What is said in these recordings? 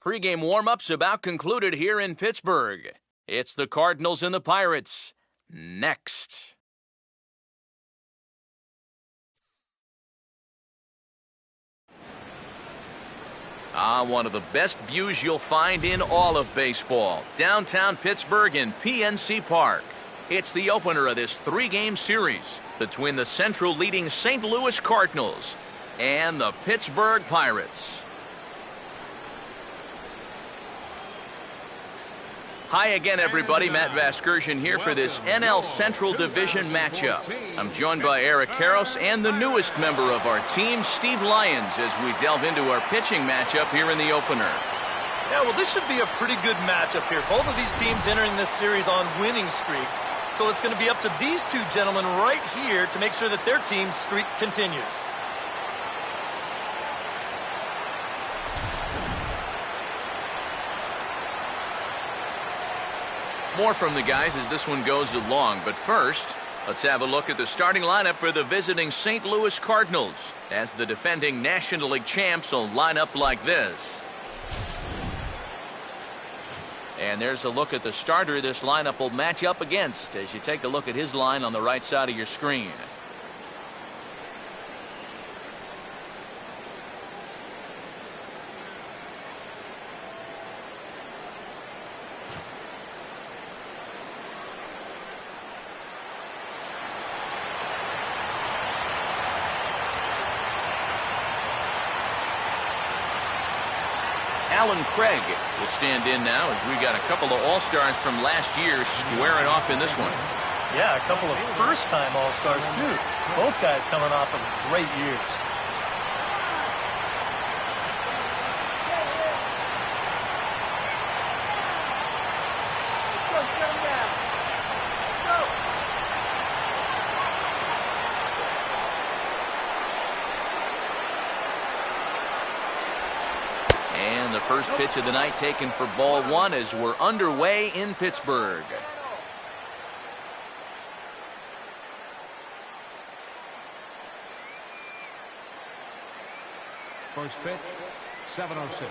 Pre-game warm-ups about concluded here in Pittsburgh. It's the Cardinals and the Pirates. Next. One of the best views you'll find in all of baseball. Downtown Pittsburgh in PNC Park. It's the opener of this three-game series between the Central leading St. Louis Cardinals and the Pittsburgh Pirates. Hi again, everybody. Matt Vasgersian here for this NL Central Division matchup. I'm joined by Eric Karros and the newest member of our team, Steve Lyons, as we delve into our pitching matchup here in the opener. Yeah, well, this should be a pretty good matchup here. Both of these teams entering this series on winning streaks. So it's going to be up to these two gentlemen right here to make sure that their team's streak continues. More from the guys as this one goes along, but first, let's have a look at the starting lineup for the visiting St. Louis Cardinals, as the defending National League champs will line up like this. And there's a look at the starter this lineup will match up against as you take a look at his line on the right side of your screen. Alan Craig will stand in now as we got a couple of All-Stars from last year squaring off in this one. Yeah, a couple of first-time All-Stars, too. Both guys coming off of great years. And the first pitch of the night taken for ball one as we're underway in Pittsburgh. First pitch, 7:06.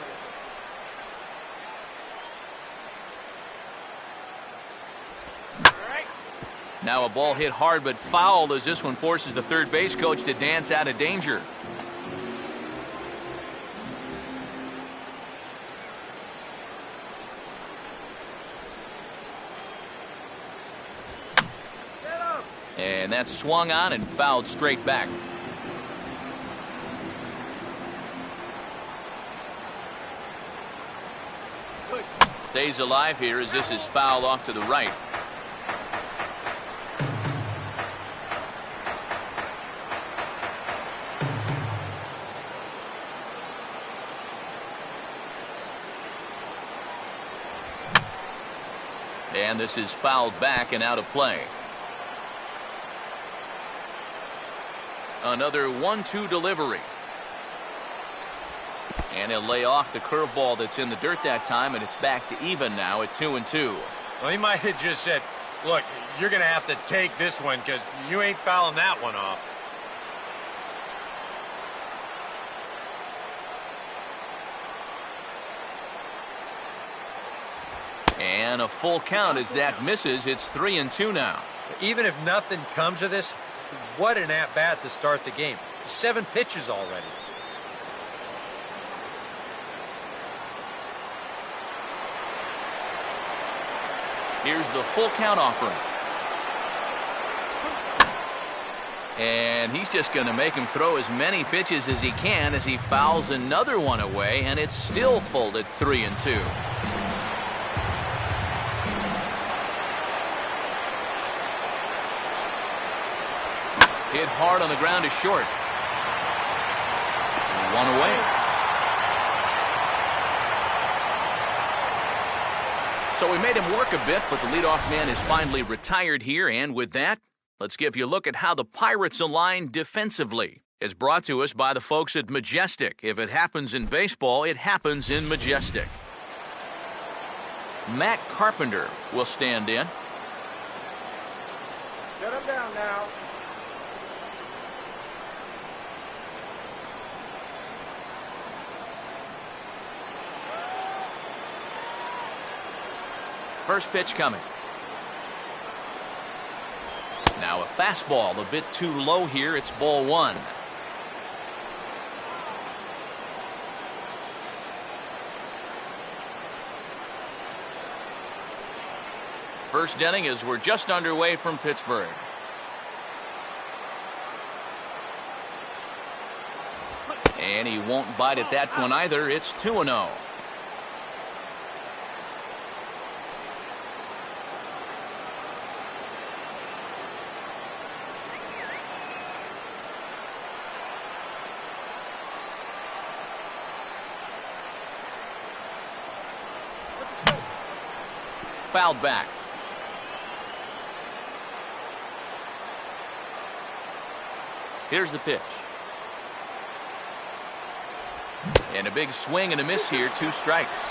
Now a ball hit hard but foul as this one forces the third base coach to dance out of danger. And that's swung on and fouled straight back. Stays alive here as this is fouled off to the right. And this is fouled back and out of play. Another 1-2 delivery. And he'll lay off the curveball that's in the dirt that time, and it's back to even now at 2-2. Well, he might have just said, look, you're going to have to take this one because you ain't fouling that one off. And a full count as that misses. It's 3-2 now. Even if nothing comes of this, what an at-bat to start the game. 7 pitches already. Here's the full count offering. And he's just going to make him throw as many pitches as he can as he fouls another one away, and it's still full at 3-2. Hit hard on the ground is short. One away. So we made him work a bit, but the leadoff man is finally retired here. And with that, let's give you a look at how the Pirates align defensively. It's brought to us by the folks at Majestic. If it happens in baseball, it happens in Majestic. Matt Carpenter will stand in. Shut him down now. First pitch coming. Now a fastball a bit too low here. It's ball one. First inning as we're just underway from Pittsburgh. And he won't bite at that one either. It's 2-0. Fouled back. Here's the pitch. And a big swing and a miss here. 2 strikes.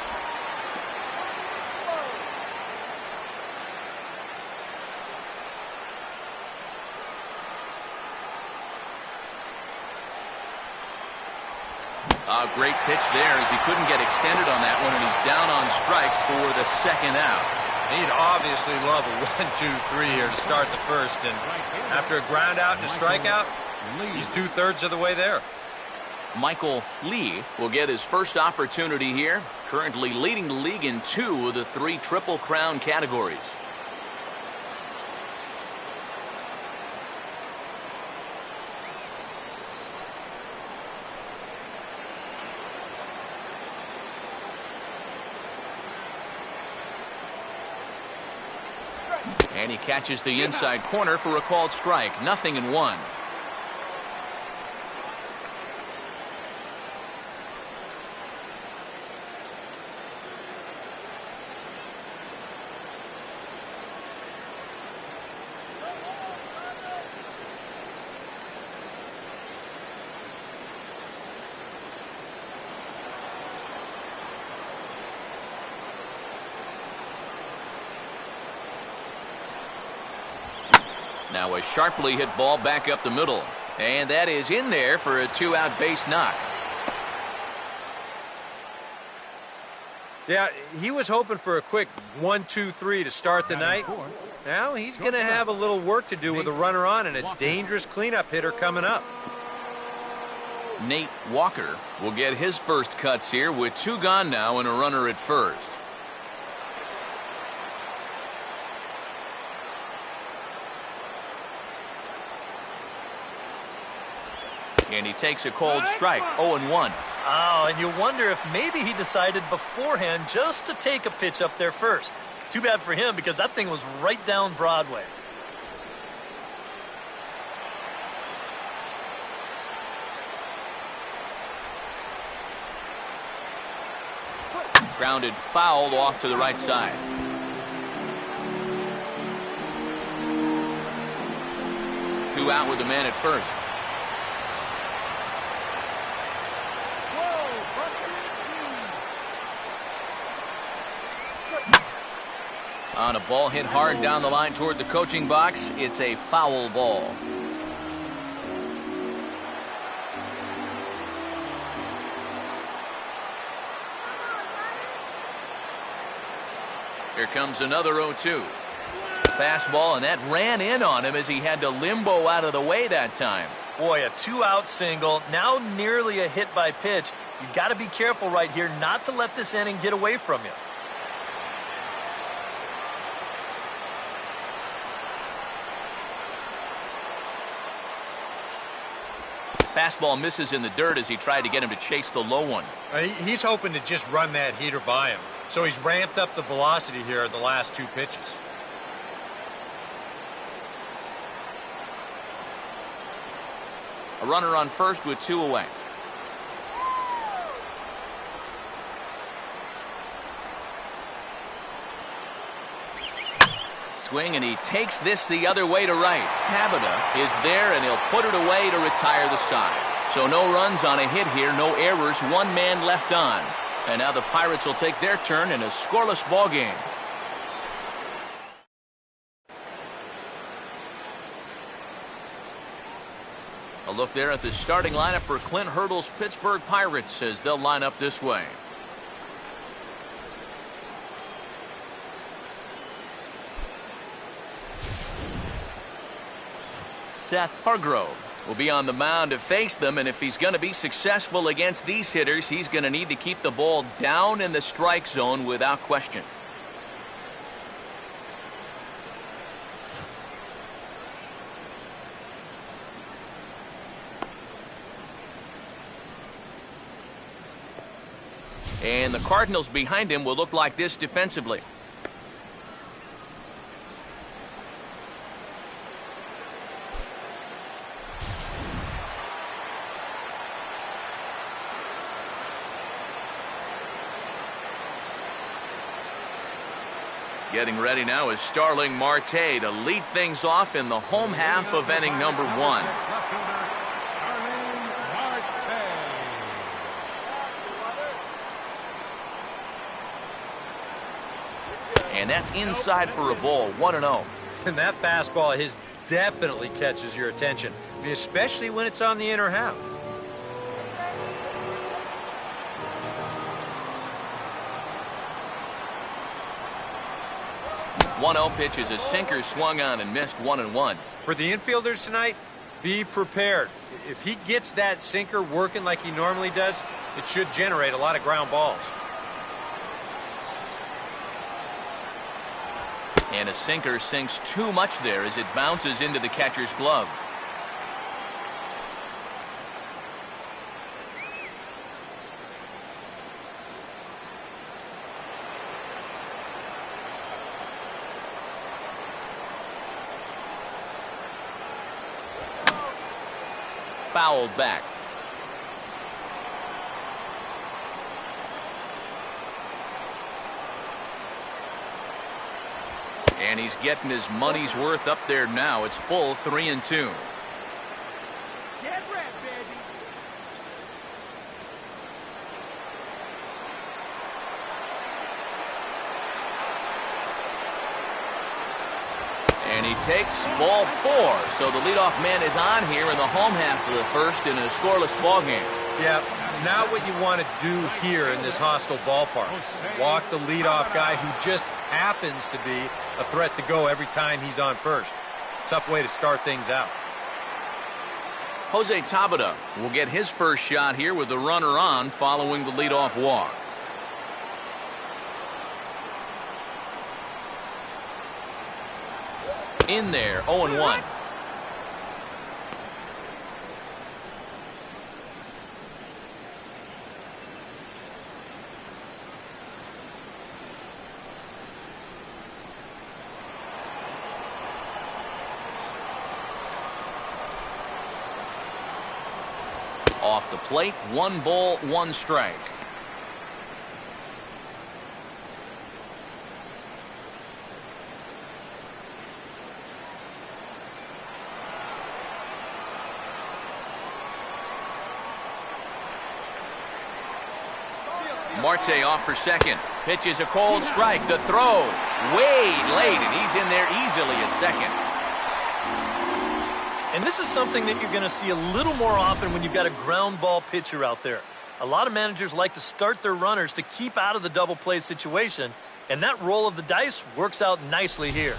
A great pitch there as he couldn't get extended on that one, and he's down on strikes for the second out. He'd obviously love a 1-2-3 here to start the first, and after a ground out and a strikeout, he's 2/3 of the way there. Michael Lee will get his first opportunity here, currently leading the league in 2 of the 3 Triple Crown categories. And he catches the inside corner for a called strike. 0-1. Now a sharply hit ball back up the middle. And that is in there for a 2-out base knock. Yeah, he was hoping for a quick 1-2-3 to start the night. Now he's going to have a little work to do with a runner on and a dangerous cleanup hitter coming up. Nate Walker will get his first cuts here with 2 gone now and a runner at first. And he takes a cold strike. 0-1. Oh, and you wonder if maybe he decided beforehand just to take a pitch up there first. Too bad for him because that thing was right down Broadway. Grounded fouled off to the right side. Two out with the man at first. On a ball hit hard down the line toward the coaching box, it's a foul ball. Here comes another 0-2. Fastball, and that ran in on him as he had to limbo out of the way that time. Boy, a 2-out single, now nearly a hit by pitch. You've got to be careful right here not to let this inning get away from you. Fastball misses in the dirt as he tried to get him to chase the low one. He's hoping to just run that heater by him. So he's ramped up the velocity here in the last 2 pitches. A runner on first with 2 away. Swing, and he takes this the other way to right. Tabata is there, and he'll put it away to retire the side. So no runs on a hit here, no errors, 1 man left on. And now the Pirates will take their turn in a scoreless ball game. A look there at the starting lineup for Clint Hurdle's Pittsburgh Pirates as they'll line up this way. Seth Hargrove will be on the mound to face them, and if he's going to be successful against these hitters, he's going to need to keep the ball down in the strike zone without question. And the Cardinals behind him will look like this defensively. Getting ready now is Starling Marte to lead things off in the home half of inning number 1. And that's inside for a ball, 1-0. And that fastball of his definitely catches your attention, I mean, especially when it's on the inner half. One-0 pitch is a sinker swung on and missed, 1-1. For the infielders tonight, be prepared. If he gets that sinker working like he normally does, it should generate a lot of ground balls. And a sinker sinks too much there as it bounces into the catcher's glove. Fouled back. And he's getting his money's worth up there now. It's full 3-2. Get red, baby. And he takes ball 4. So the leadoff man is on here in the home half of the first in a scoreless ball game. Yeah, not what you want to do here in this hostile ballpark. Walk the leadoff guy who just happens to be a threat to go every time he's on first. Tough way to start things out. Jose Tabata will get his first shot here with the runner on following the leadoff walk. In there, 0-1. Off the plate, 1 ball, 1 strike. Marte off for second. Pitch is a cold strike. The throw way late, and he's in there easily at second. And this is something that you're going to see a little more often when you've got a ground ball pitcher out there. A lot of managers like to start their runners to keep out of the double play situation, and that roll of the dice works out nicely here.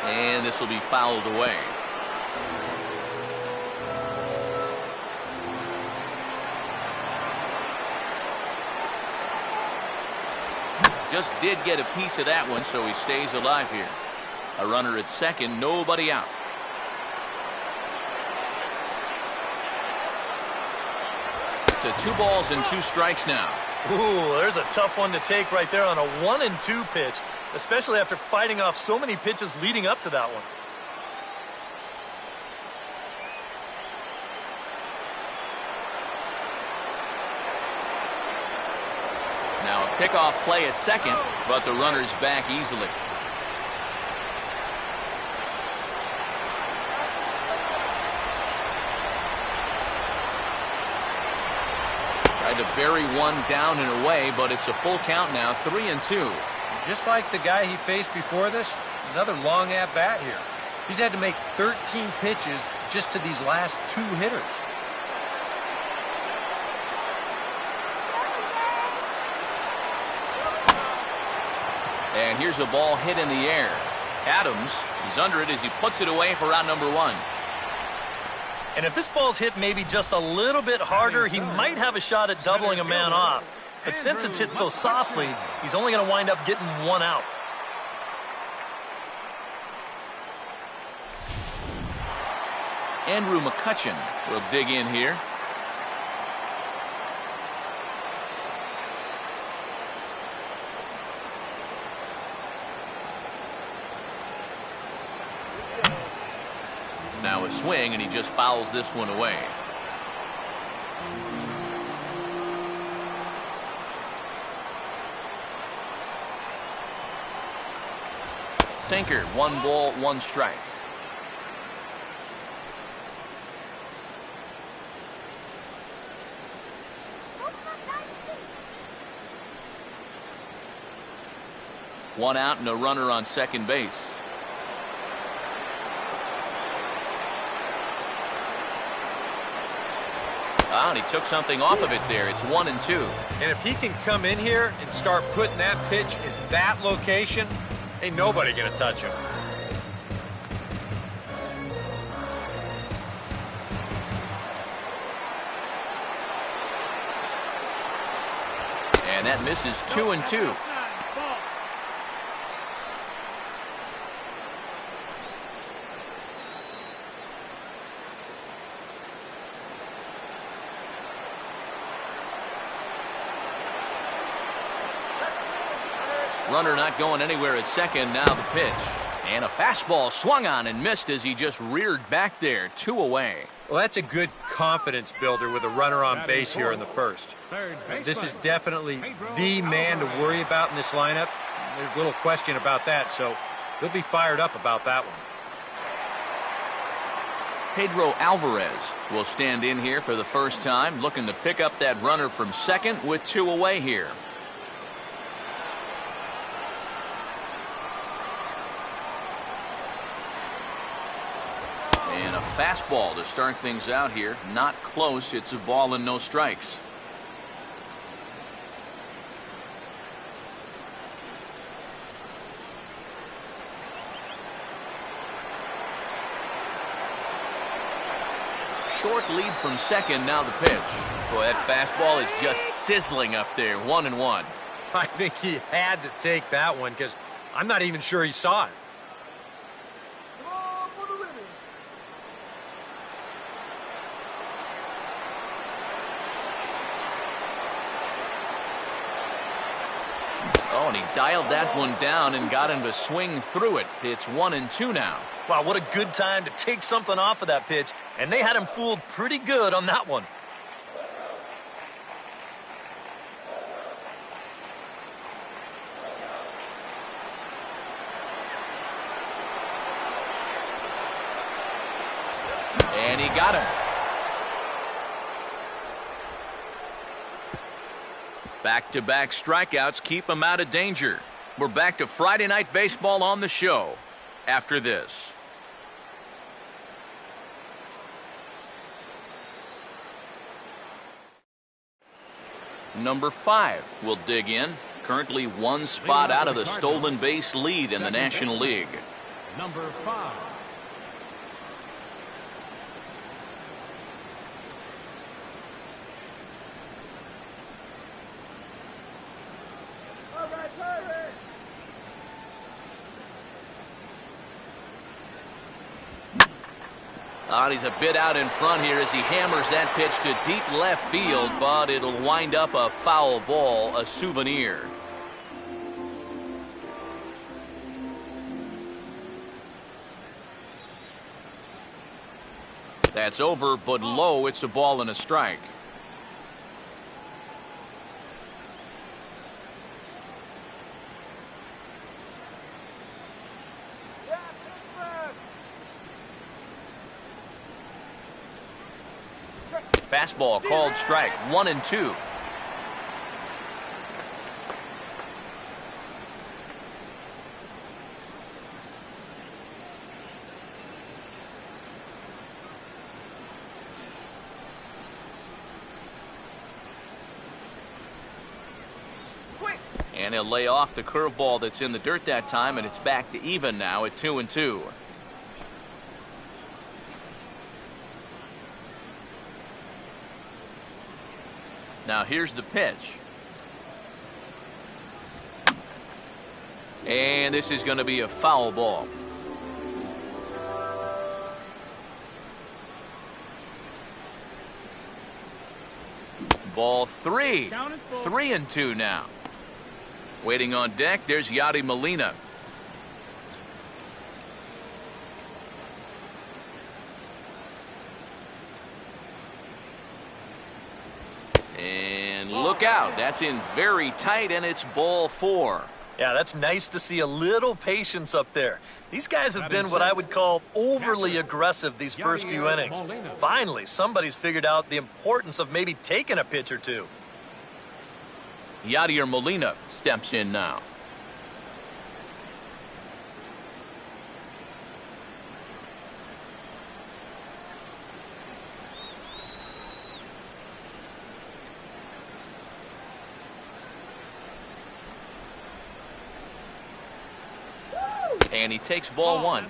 And this will be fouled away. Just did get a piece of that one, so he stays alive here. A runner at second, nobody out. To 2 balls and 2 strikes now. Ooh, there's a tough one to take right there on a 1-2 pitch, especially after fighting off so many pitches leading up to that one. Now a pickoff play at second, but the runner's back easily. Tried to bury one down and away, but it's a full count now, 3-2. Just like the guy he faced before this, another long at-bat here. He's had to make 13 pitches just to these last 2 hitters. And here's a ball hit in the air. Adams is under it as he puts it away for out number one. And if this ball's hit maybe just a little bit harder, he might have a shot at doubling a man off. But since it's hit so softly, he's only going to wind up getting one out. Andrew McCutchen will dig in here. Now a swing, and he just fouls this one away. Sinker, 1 ball, 1 strike. One out and a runner on second base. And he took something off of it there. It's 1-2. And if he can come in here and start putting that pitch in that location, ain't nobody going to touch him. And that misses 2-2. Runner not going anywhere at second. Now the pitch. And a fastball swung on and missed as he just reared back there. 2 away. Well, that's a good confidence builder with a runner on base here in the first. This is definitely the man to worry about in this lineup. There's little question about that, so he'll be fired up about that one. Pedro Alvarez will stand in here for the first time, looking to pick up that runner from second with 2 away here. And a fastball to start things out here. Not close. It's a ball and no strikes. Short lead from second. Now the pitch. Boy, that fastball is just sizzling up there. 1-1. I think he had to take that one because I'm not even sure he saw it. Oh, and he dialed that one down and got him to swing through it. It's 1-2 now. Wow, what a good time to take something off of that pitch. And they had him fooled pretty good on that one. And he got him. Back-to-back strikeouts keep him out of danger. We're back to Friday Night Baseball on the show after this. Number 5 will dig in. Currently 1 spot out of the stolen base lead in the National League. Number 5. He's a bit out in front here as he hammers that pitch to deep left field, but it'll wind up a foul ball, a souvenir. That's over, but low. It's a ball and a strike. Fastball called strike. 1-2. And And he'll lay off the curveball that's in the dirt that time, and it's back to even now at 2-2. Now here's the pitch. And this is going to be a foul ball. Ball 3. 3-2 now. Waiting on deck, there's Yadi Molina. And look out. That's in very tight, and it's ball 4. Yeah, that's nice to see a little patience up there. These guys have been what I would call overly aggressive these first few innings. Finally, somebody's figured out the importance of maybe taking a pitch or two. Yadier Molina steps in now. And he takes ball 1.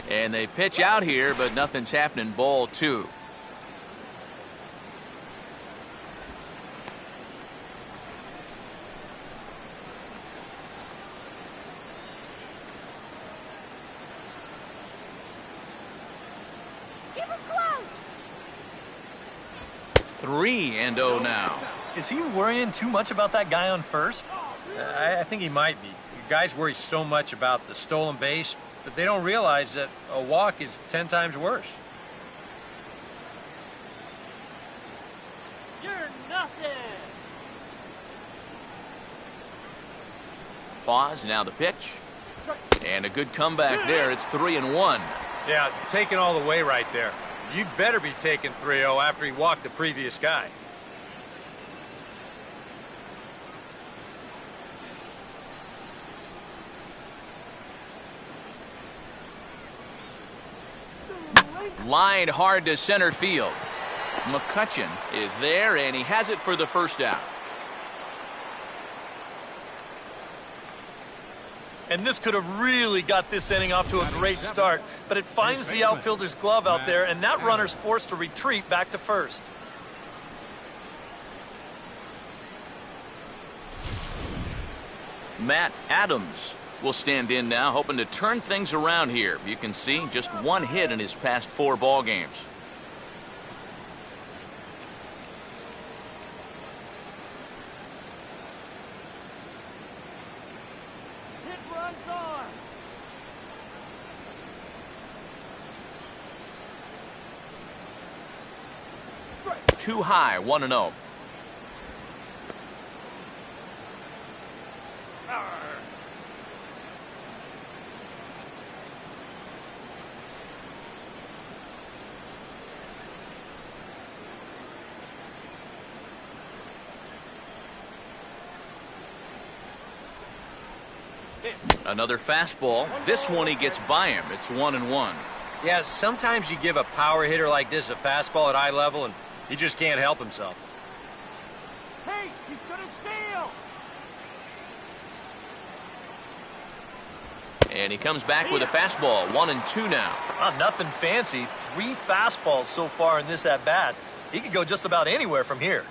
And they pitch out here, but nothing's happening. Ball 2. Keep him close. 3-0 now. Is he worrying too much about that guy on first? I think he might be. Guys worry so much about the stolen base, but they don't realize that a walk is 10 times worse. You're nothing. Pause, now the pitch. And a good comeback there. It's 3-1. Yeah, taking all the way right there. You better be taking 3-0 after he walked the previous guy. Lined hard to center field. McCutchen is there, and he has it for the first out. And this could have really got this inning off to a great start, but it finds the outfielder's glove out there, and that runner's forced to retreat back to first. Matt Adams will stand in now, hoping to turn things around here. You can see just 1 hit in his past 4 ball games. Hit runs on. Too high, 1-0. Another fastball. This one he gets by him. It's 1-1. Yeah, sometimes you give a power hitter like this a fastball at eye level, and he just can't help himself. Hey, he's gonna steal. And he comes back with a fastball. 1-2 now. Nothing fancy. 3 fastballs so far in this at-bat. He could go just about anywhere from here.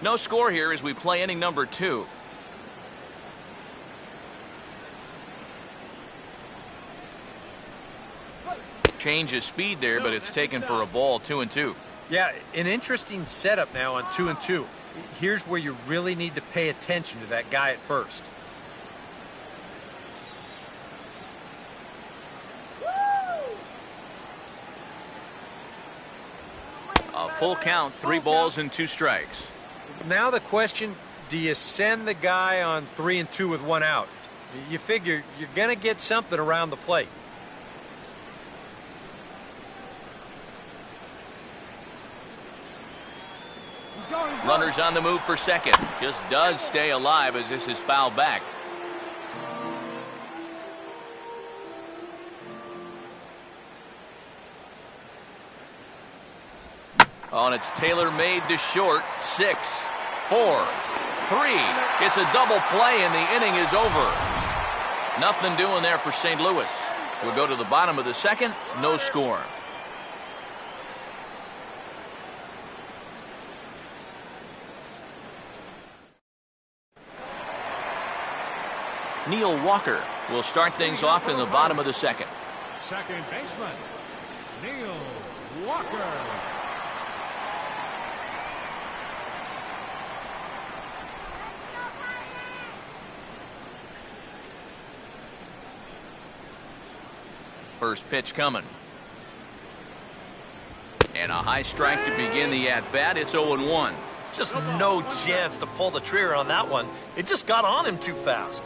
No score here as we play inning number 2. Change of speed there, but it's taken for a ball. 2-2. Yeah, an interesting setup now on 2-2. Here's where you really need to pay attention to that guy at first. A full count, 3 balls and 2 strikes. Now the question, do you send the guy on 3-2 with 1 out? You figure you're going to get something around the plate. Runners on the move for second. Just does stay alive as this is fouled back. Oh, and it's tailor-made to short. 6, 4, 3. It's a double play, and the inning is over. Nothing doing there for St. Louis. We'll go to the bottom of the second. No score. Neil Walker will start things off in the bottom of the second. Second baseman, Neil Walker. First pitch coming. And a high strike to begin the at-bat. It's 0-1. Just no chance to pull the trigger on that one. It just got on him too fast.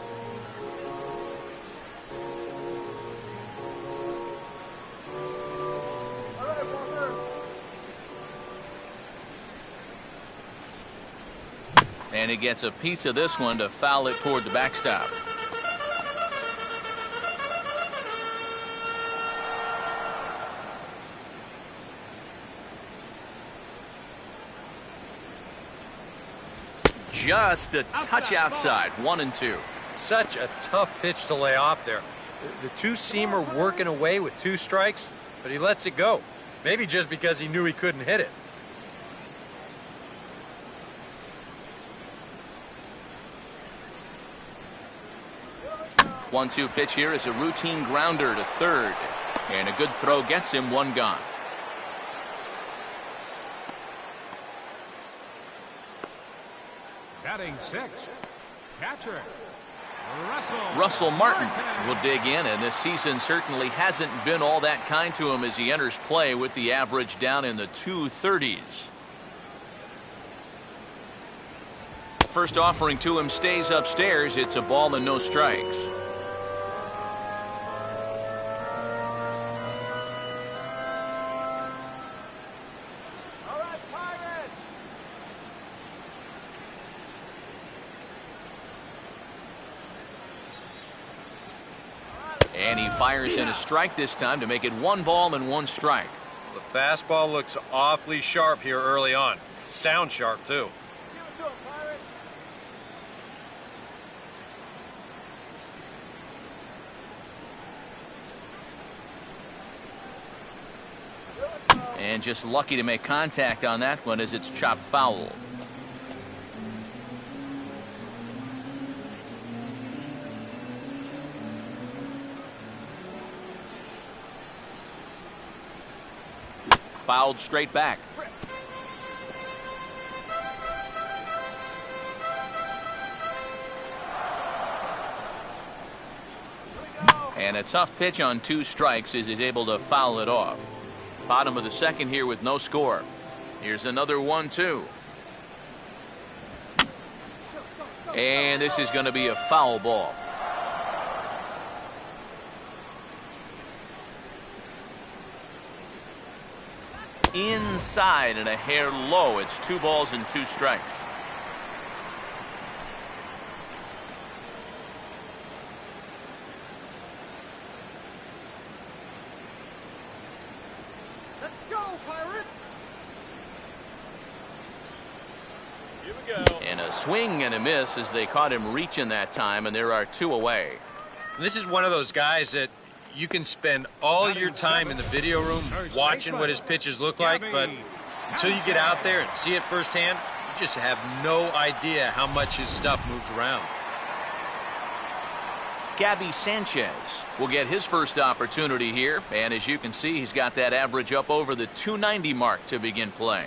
And he gets a piece of this one to foul it toward the backstop. Just a touch outside. 1-2. Such a tough pitch to lay off there. The two-seamer working away with 2 strikes, but he lets it go. Maybe just because he knew he couldn't hit it. One-two pitch here is a routine grounder to third. And a good throw gets him 1 gone. Batting 6th, catcher, Russell Martin will dig in, and this season certainly hasn't been all that kind to him as he enters play with the average down in the 230s. First offering to him stays upstairs. It's a ball and no strikes. And he fires in a strike this time to make it 1 ball and 1 strike. The fastball looks awfully sharp here early on. Sounds sharp, too. And just lucky to make contact on that one as it's chopped foul. Fouled straight back. And a tough pitch on 2 strikes as he's able to foul it off. Bottom of the second here with no score. Here's another 1-2. And this is going to be a foul ball. Inside and a hair low. It's 2 balls and 2 strikes. Let's go, Pirates! Here we go. And a swing and a miss as they caught him reaching that time, and there are 2 away. This is one of those guys that you can spend all your time in the video room watching what his pitches look like, but until you get out there and see it firsthand, you just have no idea how much his stuff moves around. Gabby Sanchez will get his first opportunity here, and as you can see, he's got that average up over the 290 mark to begin play.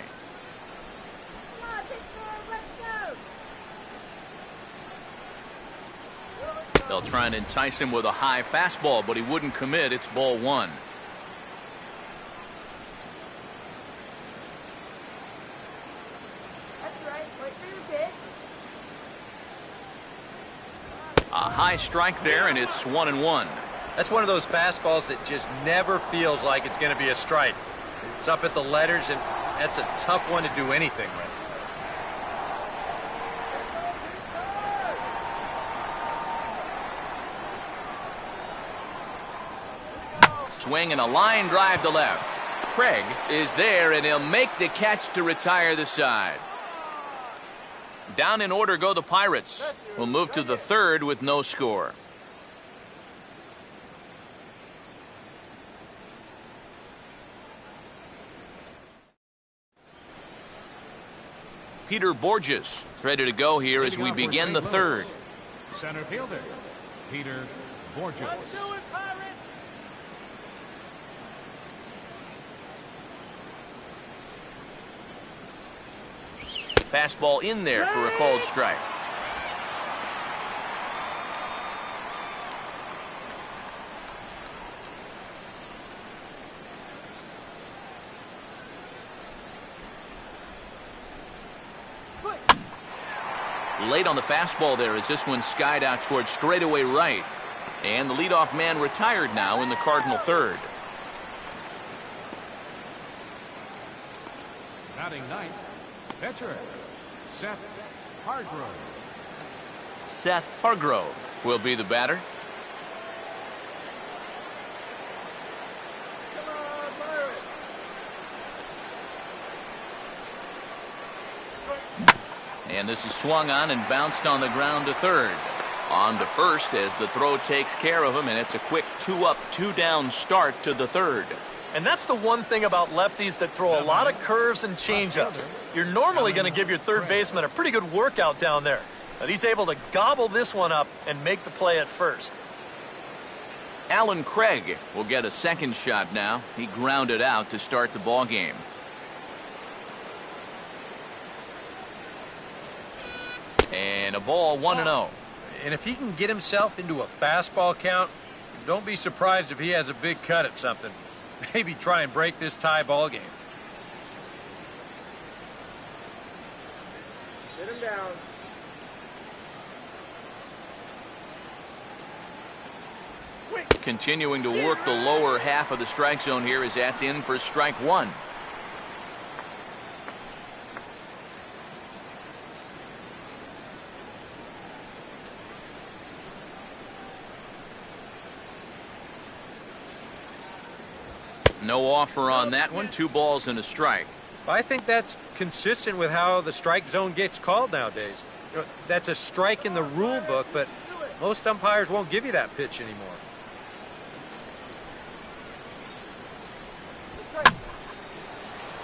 Come on, Pittsburgh, let's go! They'll try and entice him with a high fastball, but he wouldn't commit. It's ball 1. That's right, wait for your pitch. A high strike there, and it's 1-1. That's one of those fastballs that just never feels like it's going to be a strike. It's up at the letters, and that's a tough one to do anything with. swing and a line drive to left. Craig is there, and he'll make the catch to retire the side. Down in order go the Pirates. We'll move to the third with no score. Peter Borges is ready to go here as we begin the third. Center fielder, Peter Borges. Fastball in there for a called strike. Late on the fastball there as this one skied out towards straightaway right. And the leadoff man retired now in the Cardinal third. Batting ninth, pitcher, Seth Hargrove. Seth Hargrove will be the batter. And this is swung on and bounced on the ground to third. On to first as the throw takes care of him, and it's a quick 2-up, 2-down start to the third. And that's the one thing about lefties that throw a lot of curves and changeups. You're normally going to give your third baseman a pretty good workout down there. But he's able to gobble this one up and make the play at first. Alan Craig will get a second shot now. He grounded out to start the ball game. And a ball 1-0. And if he can get himself into a fastball count, don't be surprised if he has a big cut at something. Maybe try and break this tie ball game. Get him down. Continuing to work the lower half of the strike zone here as that's in for strike one. No offer on that one. 2 balls and a strike. I think that's consistent with how the strike zone gets called nowadays. You know, that's a strike in the rule book, but most umpires won't give you that pitch anymore.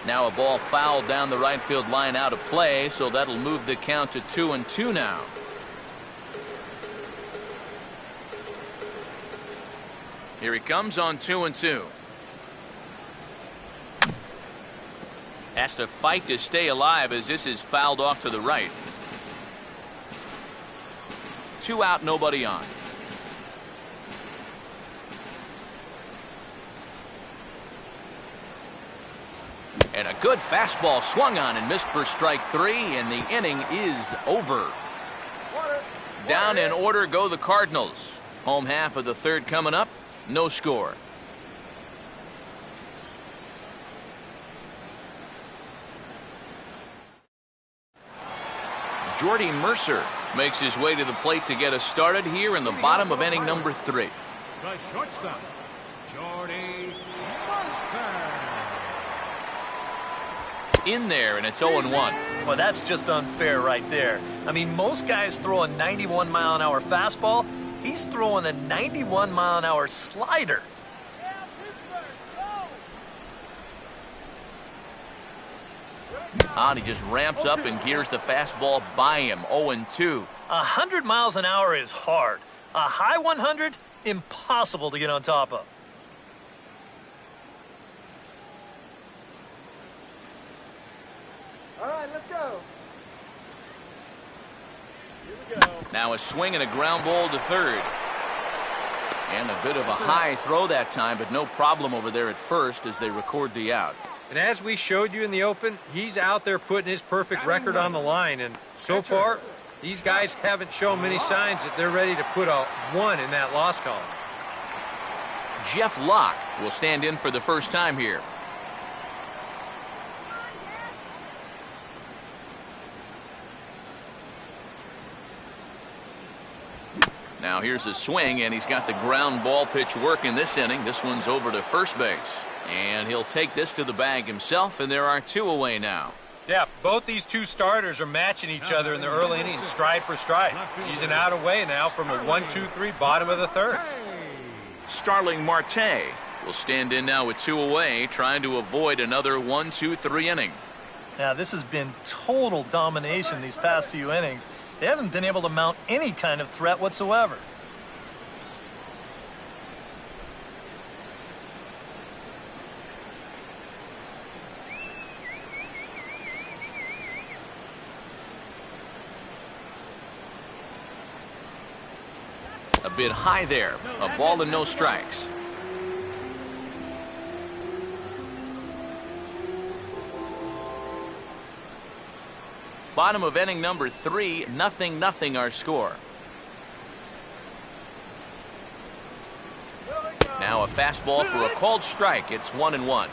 Now a ball fouled down the right field line out of play, so that'll move the count to 2-2 now. Here he comes on 2-2. Has to fight to stay alive as this is fouled off to the right. 2 out, nobody on. And a good fastball swung on and missed for strike 3, and the inning is over. Down in order go the Cardinals. Home half of the third coming up. No score. Jordy Mercer makes his way to the plate to get us started here in the bottom of inning number 3. The shortstop, Jordy Mercer. In there, and it's 0-1. Well, that's just unfair right there. I mean, most guys throw a 91-mile-an-hour fastball. He's throwing a 91-mile-an-hour slider. And he just ramps up and gears the fastball by him. 0-2. 100 miles an hour is hard. A high 100, impossible to get on top of. All right, let's go. Here we go. Now a swing and a ground ball to third. And a bit of a high throw that time, but no problem over there at first as they record the out. And as we showed you in the open, he's out there putting his perfect record on the line. And so far, these guys haven't shown many signs that they're ready to put a 1 in that loss column. Jeff Locke will stand in for the first time here. Now here's a swing, and he's got the ground ball pitch working this inning. This one's over to first base. And he'll take this to the bag himself, and there are 2 away now. Yeah, both these two starters are matching each other in the early innings, stride for stride. He's an out away now from a 1-2-3 bottom of the third. Starling Marte will stand in now with 2 away, trying to avoid another 1-2-3 inning. Now, this has been total domination these past few innings. They haven't been able to mount any kind of threat whatsoever. A bit high there. A ball and no strikes. Bottom of inning number 3, 0-0 our score. Now a fastball for a called strike. It's 1-1.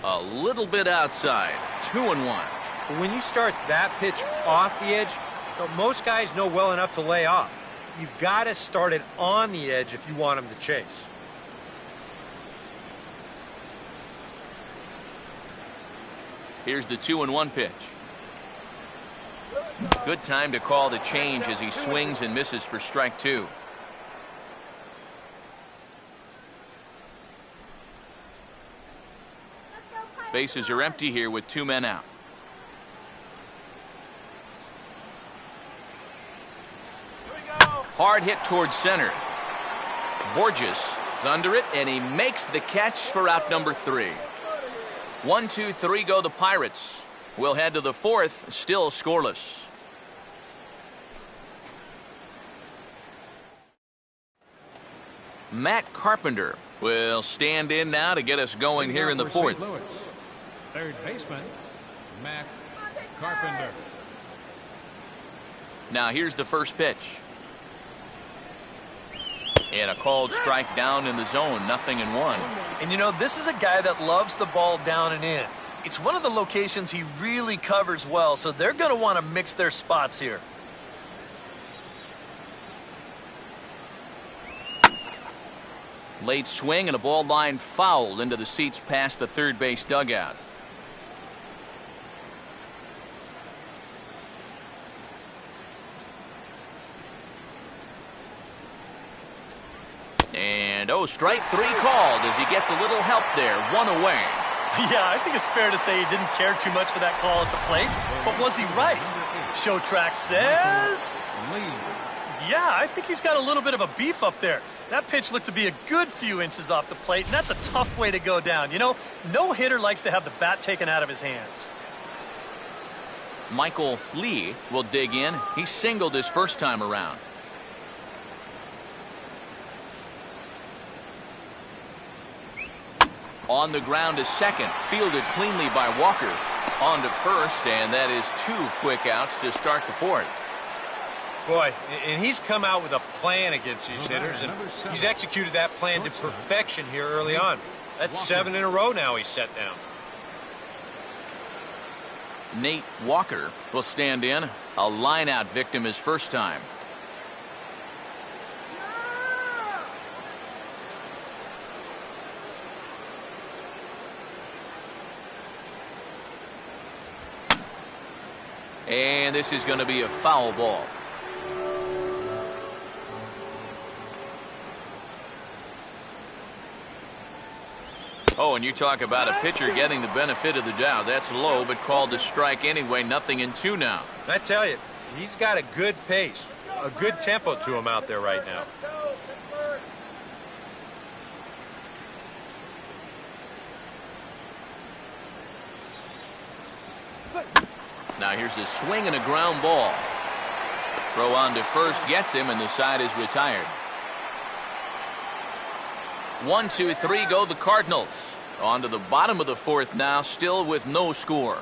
A little bit outside. 2-1. But when you start that pitch off the edge, most guys know well enough to lay off. You've got to start it on the edge if you want him to chase. Here's the 2-1 pitch. Good time to call the change as he swings and misses for strike 2. Bases are empty here with 2 men out. Hard hit towards center. Borges is under it, and he makes the catch for out number 3. 1-2-3 go the Pirates. We'll head to the 4th, still scoreless. Matt Carpenter will stand in now to get us going here in the 4th. Third baseman, Matt Carpenter. Now here's the first pitch. And a called strike down in the zone, 0-1. And you know, this is a guy that loves the ball down and in. It's one of the locations he really covers well, so they're going to want to mix their spots here. Late swing and a ball line fouled into the seats past the third base dugout. And strike 3 called as he gets a little help there. 1 away. Yeah, I think it's fair to say he didn't care too much for that call at the plate. But was he right? Show track says... Yeah, I think he's got a little bit of a beef up there. That pitch looked to be a good few inches off the plate, and that's a tough way to go down. You know, no hitter likes to have the bat taken out of his hands. Michael Lee will dig in. He singled his first time around. On the ground is second, fielded cleanly by Walker. On to first, and that is 2 quick outs to start the 4th. Boy, and he's come out with a plan against these hitters, and he's executed that plan to perfection here early on. That's 7 in a row now he's set down. Nate Walker will stand in. A line-out victim his first time. And this is going to be a foul ball. Oh, and you talk about a pitcher getting the benefit of the doubt. That's low, but called a strike anyway. 0-2 now. I tell you, he's got a good pace, a good tempo to him out there right now. Now here's a swing and a ground ball. Throw on to first gets him, and the side is retired. 1-2-3 go the Cardinals. On to the bottom of the 4th now, still with no score.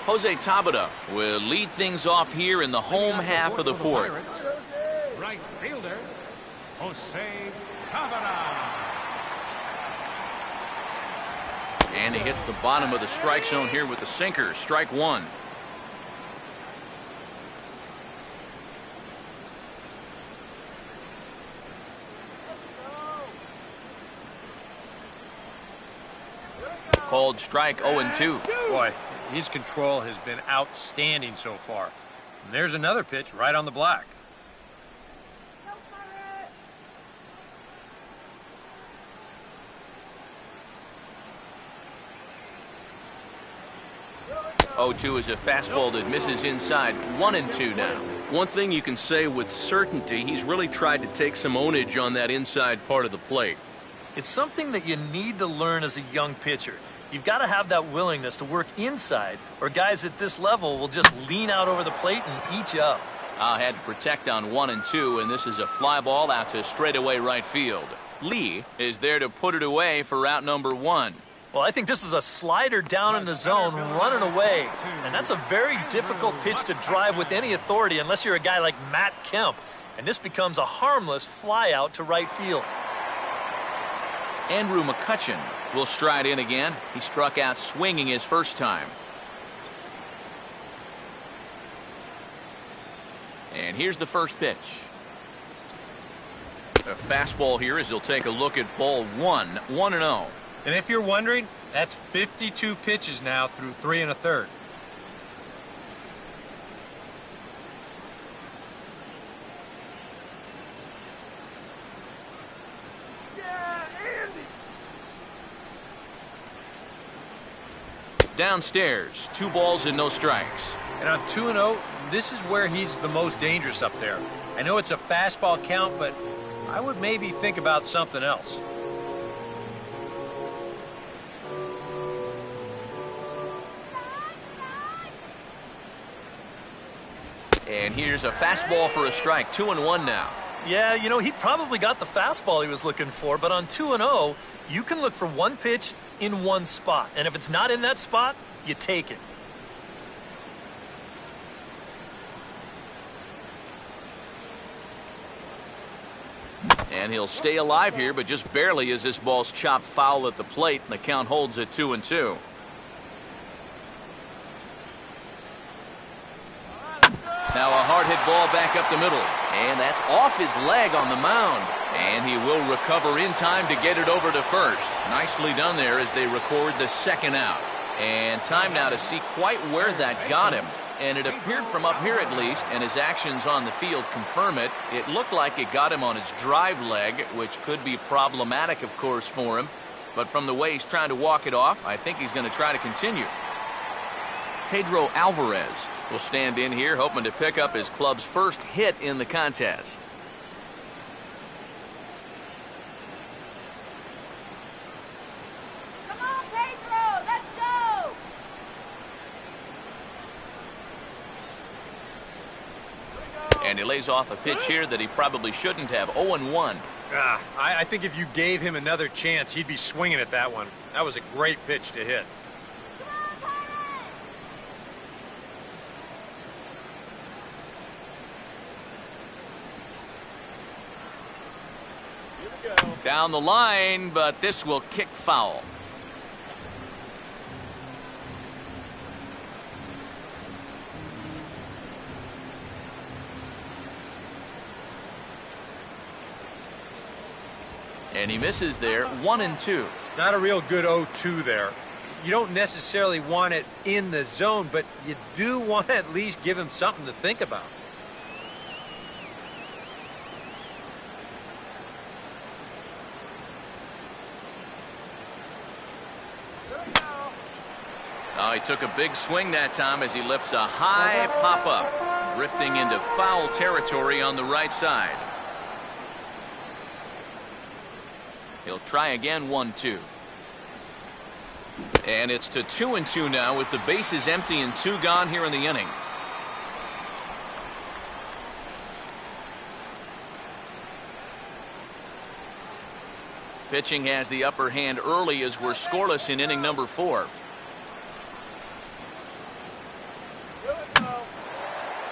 Jose Tabata will lead things off here in the home half of the fourth. Right fielder, Jose Tabata. And he hits the bottom of the strike zone here with the sinker. Strike one. Called strike 0-2. Boy, his control has been outstanding so far. And there's another pitch right on the black. 0-2 is a fastball that misses inside. 1-2 now. One thing you can say with certainty, he's really tried to take some ownage on that inside part of the plate. It's something that you need to learn as a young pitcher. You've got to have that willingness to work inside, or guys at this level will just lean out over the plate and eat you up. Had to protect on 1-2, and this is a fly ball out to straightaway right field. Lee is there to put it away for out number 1. Well, I think this is a slider down in the zone, running away. And that's a very difficult pitch to drive with any authority unless you're a guy like Matt Kemp. And this becomes a harmless fly out to right field. Andrew McCutchen will stride in again. He struck out swinging his first time. And here's the first pitch. A fastball here as he'll take a look at ball 1, 1-0. And if you're wondering, that's 52 pitches now through 3 1/3. Downstairs, 2 balls and no strikes. And on 2-0, this is where he's the most dangerous up there. I know it's a fastball count, but I would maybe think about something else. And here's a fastball for a strike. 2-1 now. Yeah, you know, he probably got the fastball he was looking for, but on 2-0, you can look for one pitch in one spot. And if it's not in that spot, you take it. And he'll stay alive here, but just barely as this ball's chopped foul at the plate, and the count holds at 2-2. Now a hard hit ball back up the middle, and that's off his leg on the mound. And he will recover in time to get it over to first. Nicely done there as they record the second out. And time now to see quite where that got him. And it appeared from up here at least, and his actions on the field confirm it. It looked like it got him on his drive leg, which could be problematic, of course, for him. But from the way he's trying to walk it off, I think he's going to try to continue. Pedro Alvarez will stand in here, hoping to pick up his club's first hit in the contest. Come on, Pedro, let's go! And he lays off a pitch here that he probably shouldn't have. 0-1. I think if you gave him another chance, he'd be swinging at that one. That was a great pitch to hit. Down the line, but this will kick foul. And he misses there. 1-2. Not a real good 0-2 there. You don't necessarily want it in the zone, but you do want to at least give him something to think about. Oh, he took a big swing that time as he lifts a high pop-up, drifting into foul territory on the right side. He'll try again. 1-2. And it's to 2-2 now with the bases empty and 2 gone here in the inning. Pitching has the upper hand early as we're scoreless in inning number 4.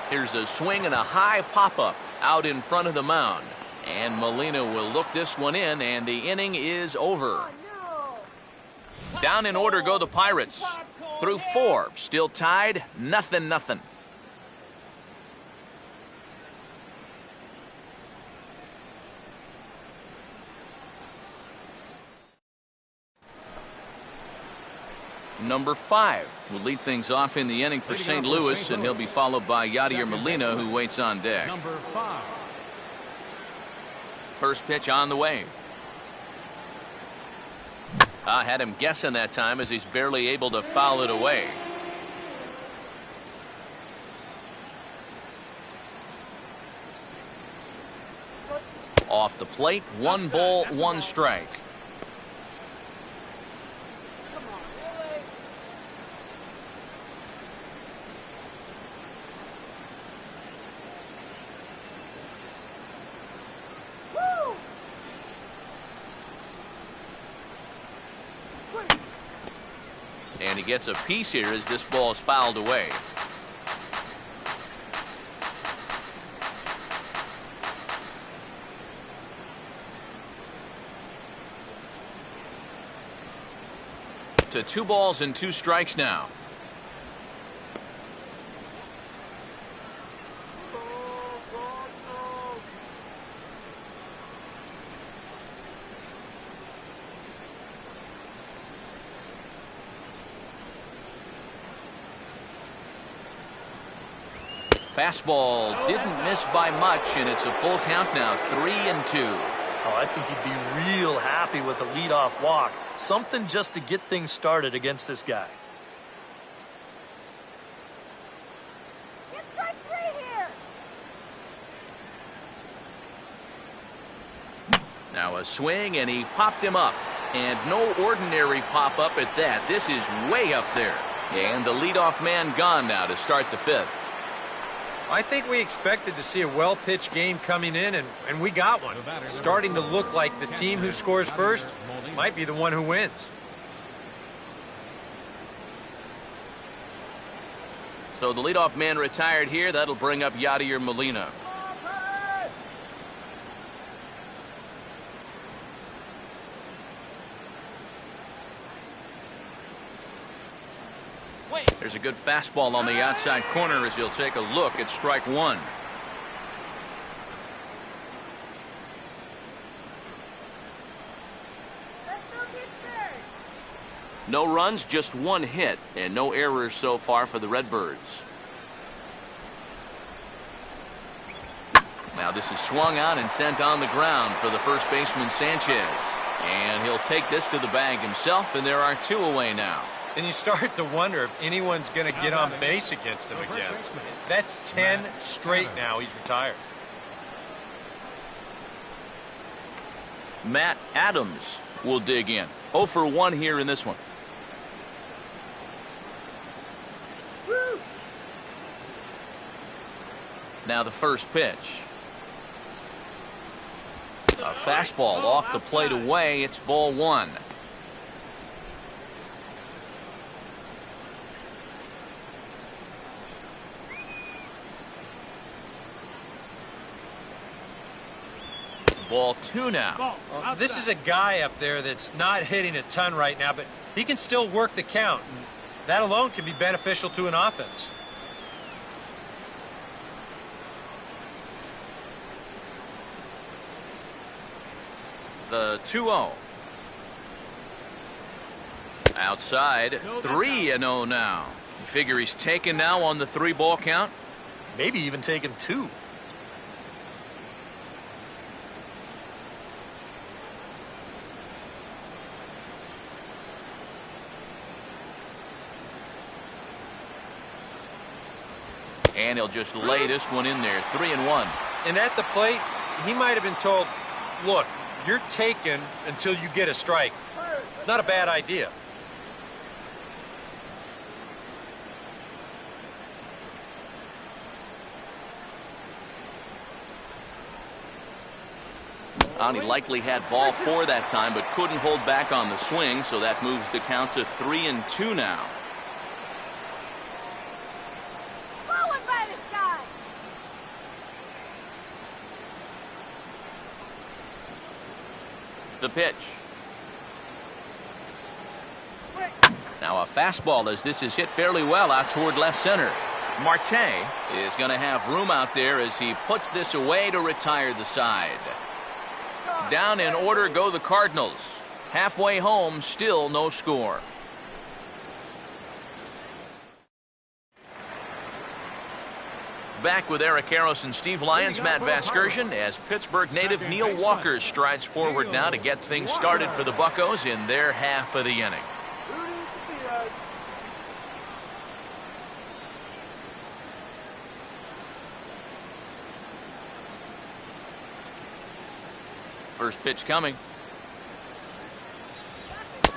Here's a swing and a high pop-up out in front of the mound. And Molina will look this one in, and the inning is over. Down in order go the Pirates. Through 4, still tied, 0-0. Number 5 will lead things off in the inning for St. Louis, and he'll be followed by Yadier Molina, who waits on deck. Number 5. First pitch on the way. I had him guessing that time as he's barely able to foul it away. Off the plate, 1 ball, 1 strike. And he gets a piece here as this ball is fouled away. To 2 balls and 2 strikes now. Fastball didn't miss by much, and it's a full count now, 3-2. Oh, I think he'd be real happy with a leadoff walk. Something just to get things started against this guy. Get strike 3 here. Now a swing, and he popped him up. And no ordinary pop-up at that. This is way up there. And the leadoff man gone now to start the 5th. I think we expected to see a well-pitched game coming in, and we got one. Starting to look like the team who scores first might be the one who wins. So the leadoff man retired here. That'll bring up Yadier Molina. There's a good fastball on the outside corner as he'll take a look at strike 1. No runs, just 1 hit, and no errors so far for the Redbirds. Now this is swung on and sent on the ground for the first baseman Sanchez. And he'll take this to the bag himself, and there are 2 away now. And you start to wonder if anyone's going to get on base against him again. That's 10 straight now he's retired. Matt Adams will dig in. 0 for 1 here in this one. Now the first pitch. A fastball off the plate away. It's ball 1. Ball 2 now. This is a guy up there that's not hitting a ton right now, but he can still work the count. And that alone can be beneficial to an offense. The 2-0. Outside, 3-0 now. You figure he's taken now on the 3-ball count? Maybe even taking 2. And he'll just lay this one in there, 3-1. And at the plate, he might have been told, look, you're taken until you get a strike. Not a bad idea. He likely had ball 4 that time, but couldn't hold back on the swing, so that moves the count to 3-2 now. The pitch. Now a fastball as this is hit fairly well out toward left center. Marte is going to have room out there as he puts this away to retire the side. Down in order go the Cardinals. Halfway home, still no score. Back with Eric Harris and Steve Lyons, Matt Vasgersian, as Pittsburgh native Neil Walker strides forward now to get things started for the Buccos in their half of the inning. First pitch coming.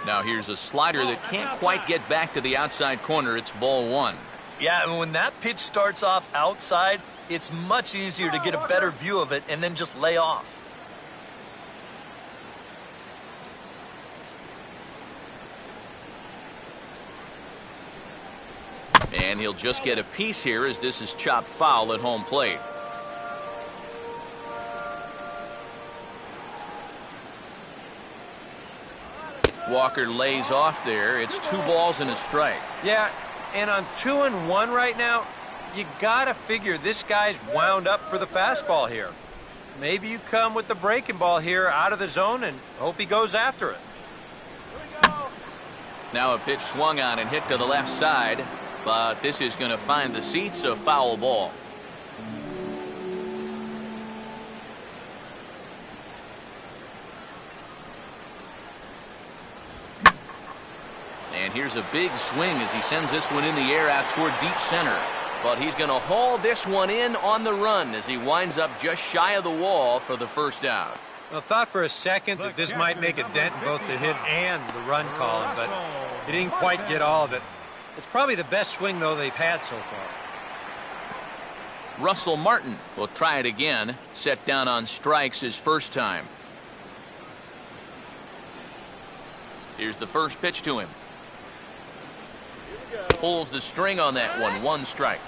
Now here's a slider that can't quite get back to the outside corner. It's ball one. Yeah, and when that pitch starts off outside, it's much easier to get a better view of it and then just lay off. And he'll just get a piece here as this is chopped foul at home plate. Walker lays off there. It's 2 balls and a strike. Yeah, and on 2-1 right now, you gotta figure this guy's wound up for the fastball here. Maybe you come with the breaking ball here out of the zone and hope he goes after it. Now a pitch swung on and hit to the left side, but this is going to find the seats, a foul ball. And here's a big swing as he sends this one in the air out toward deep center. But he's going to haul this one in on the run as he winds up just shy of the wall for the first out. I thought for a second that this might make a dent in both the hit and the run column, but he didn't quite get all of it. It's probably the best swing, though, they've had so far. Russell Martin will try it again, set down on strikes his first time. Here's the first pitch to him. Pulls the string on that one. 1 strike.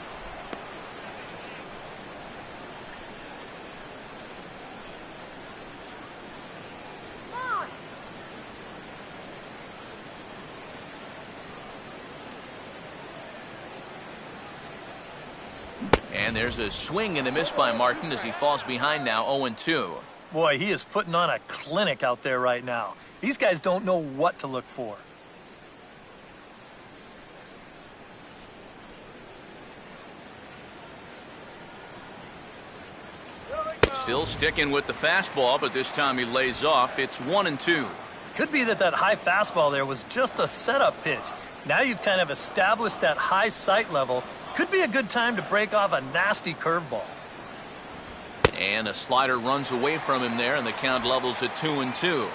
And there's a swing and a miss by Martin as he falls behind now 0-2. Boy, he is putting on a clinic out there right now. These guys don't know what to look for. Still sticking with the fastball, but this time he lays off. It's 1-2. Could be that high fastball there was just a setup pitch. Now you've kind of established that high sight level. Could be a good time to break off a nasty curveball. And a slider runs away from him there, and the count levels at 2-2.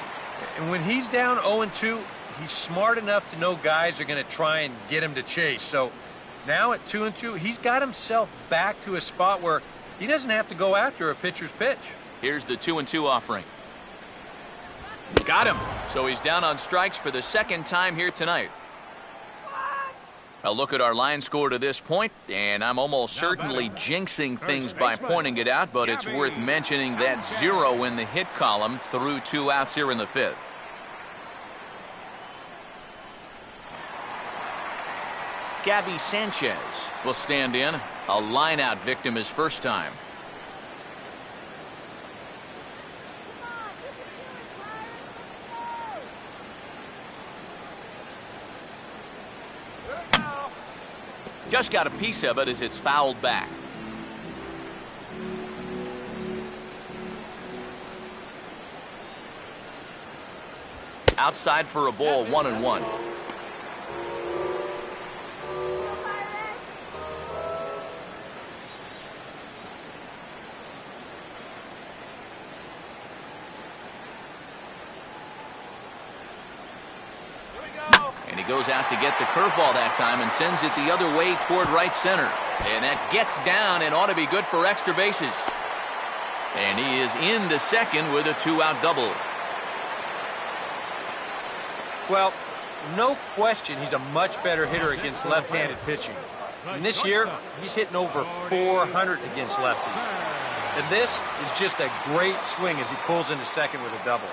And when he's down 0-2, he's smart enough to know guys are going to try and get him to chase. So now at 2-2, he's got himself back to a spot where he doesn't have to go after a pitcher's pitch. Here's the 2-2 offering. Got him. So he's down on strikes for the second time here tonight. A look at our line score to this point, and I'm almost certainly jinxing things by pointing it out, but it's worth mentioning that 0 in the hit column through 2 outs here in the 5th. Gabby Sanchez will stand in. A line-out victim his first time. Just got a piece of it as it's fouled back. Outside for a ball, 1-1. And he goes out to get the curveball that time and sends it the other way toward right center. And that gets down and ought to be good for extra bases. And he is into second with a 2-out double. Well, no question he's a much better hitter against left-handed pitching. And this year, he's hitting over 400 against lefties. And this is just a great swing as he pulls into second with a double.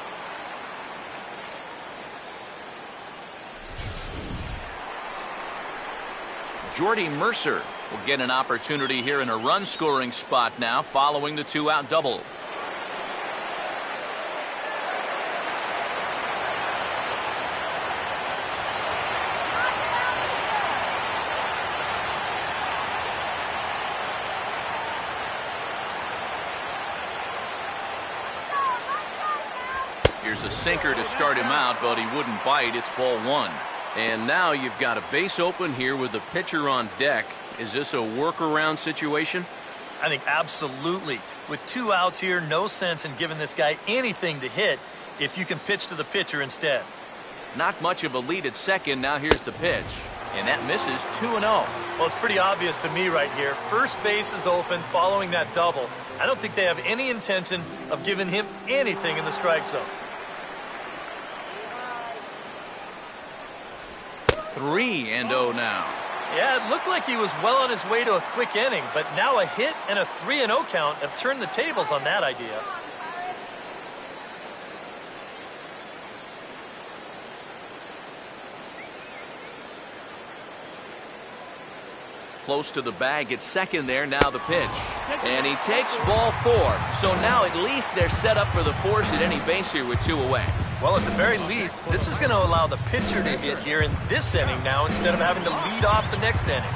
Jordy Mercer will get an opportunity here in a run-scoring spot now following the two-out double. Here's a sinker to start him out, but he wouldn't bite. It's ball one. And now you've got a base open here with the pitcher on deck. Is this a workaround situation? I think absolutely. With 2 outs here, no sense in giving this guy anything to hit if you can pitch to the pitcher instead. Not much of a lead at second. Now here's the pitch. And that misses 2-0. Well, it's pretty obvious to me right here. First base is open following that double. I don't think they have any intention of giving him anything in the strike zone. 3-0 now. Yeah, it looked like he was well on his way to a quick inning, but now a hit and a 3-0 count have turned the tables on that idea. Close to the bag at second there. Now the pitch. And he takes ball 4. So now at least they're set up for the force at any base here with 2 away. Well, at the very least, this is going to allow the pitcher to hit here in this inning now instead of having to lead off the next inning.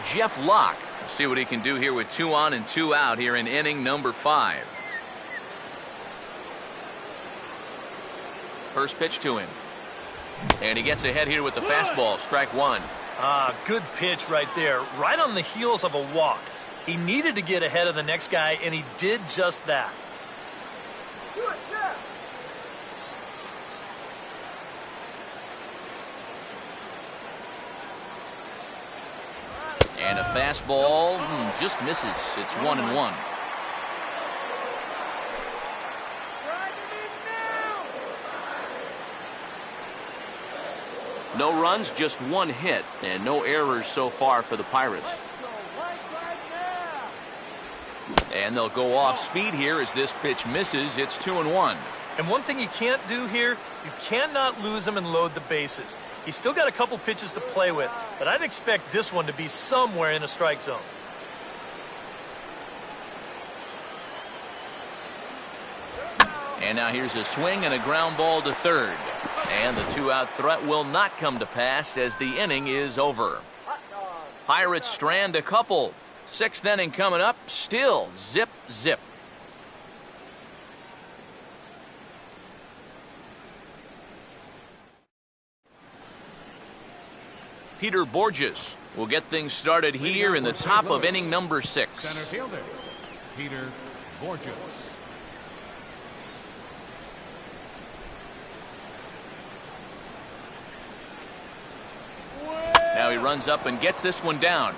Jeff Locke. See what he can do here with 2 on and 2 out here in inning number 5. First pitch to him. And he gets ahead here with the fastball. Strike 1. Good pitch right there. Right on the heels of a walk. He needed to get ahead of the next guy, and he did just that. And a fastball just misses. It's 1-1. No runs, just 1 hit, and no errors so far for the Pirates. And they'll go off speed here as this pitch misses. It's 2-1. And one thing you can't do here, you cannot lose him and load the bases. He's still got a couple pitches to play with, but I'd expect this one to be somewhere in a strike zone. And now here's a swing and a ground ball to third. And the 2-out threat will not come to pass as the inning is over. Pirates strand a couple. 6th inning coming up. Still zip, zip. Peter Borges will get things started here in the top of inning number 6. Center fielder, Peter Borges. Now he runs up and gets this one down.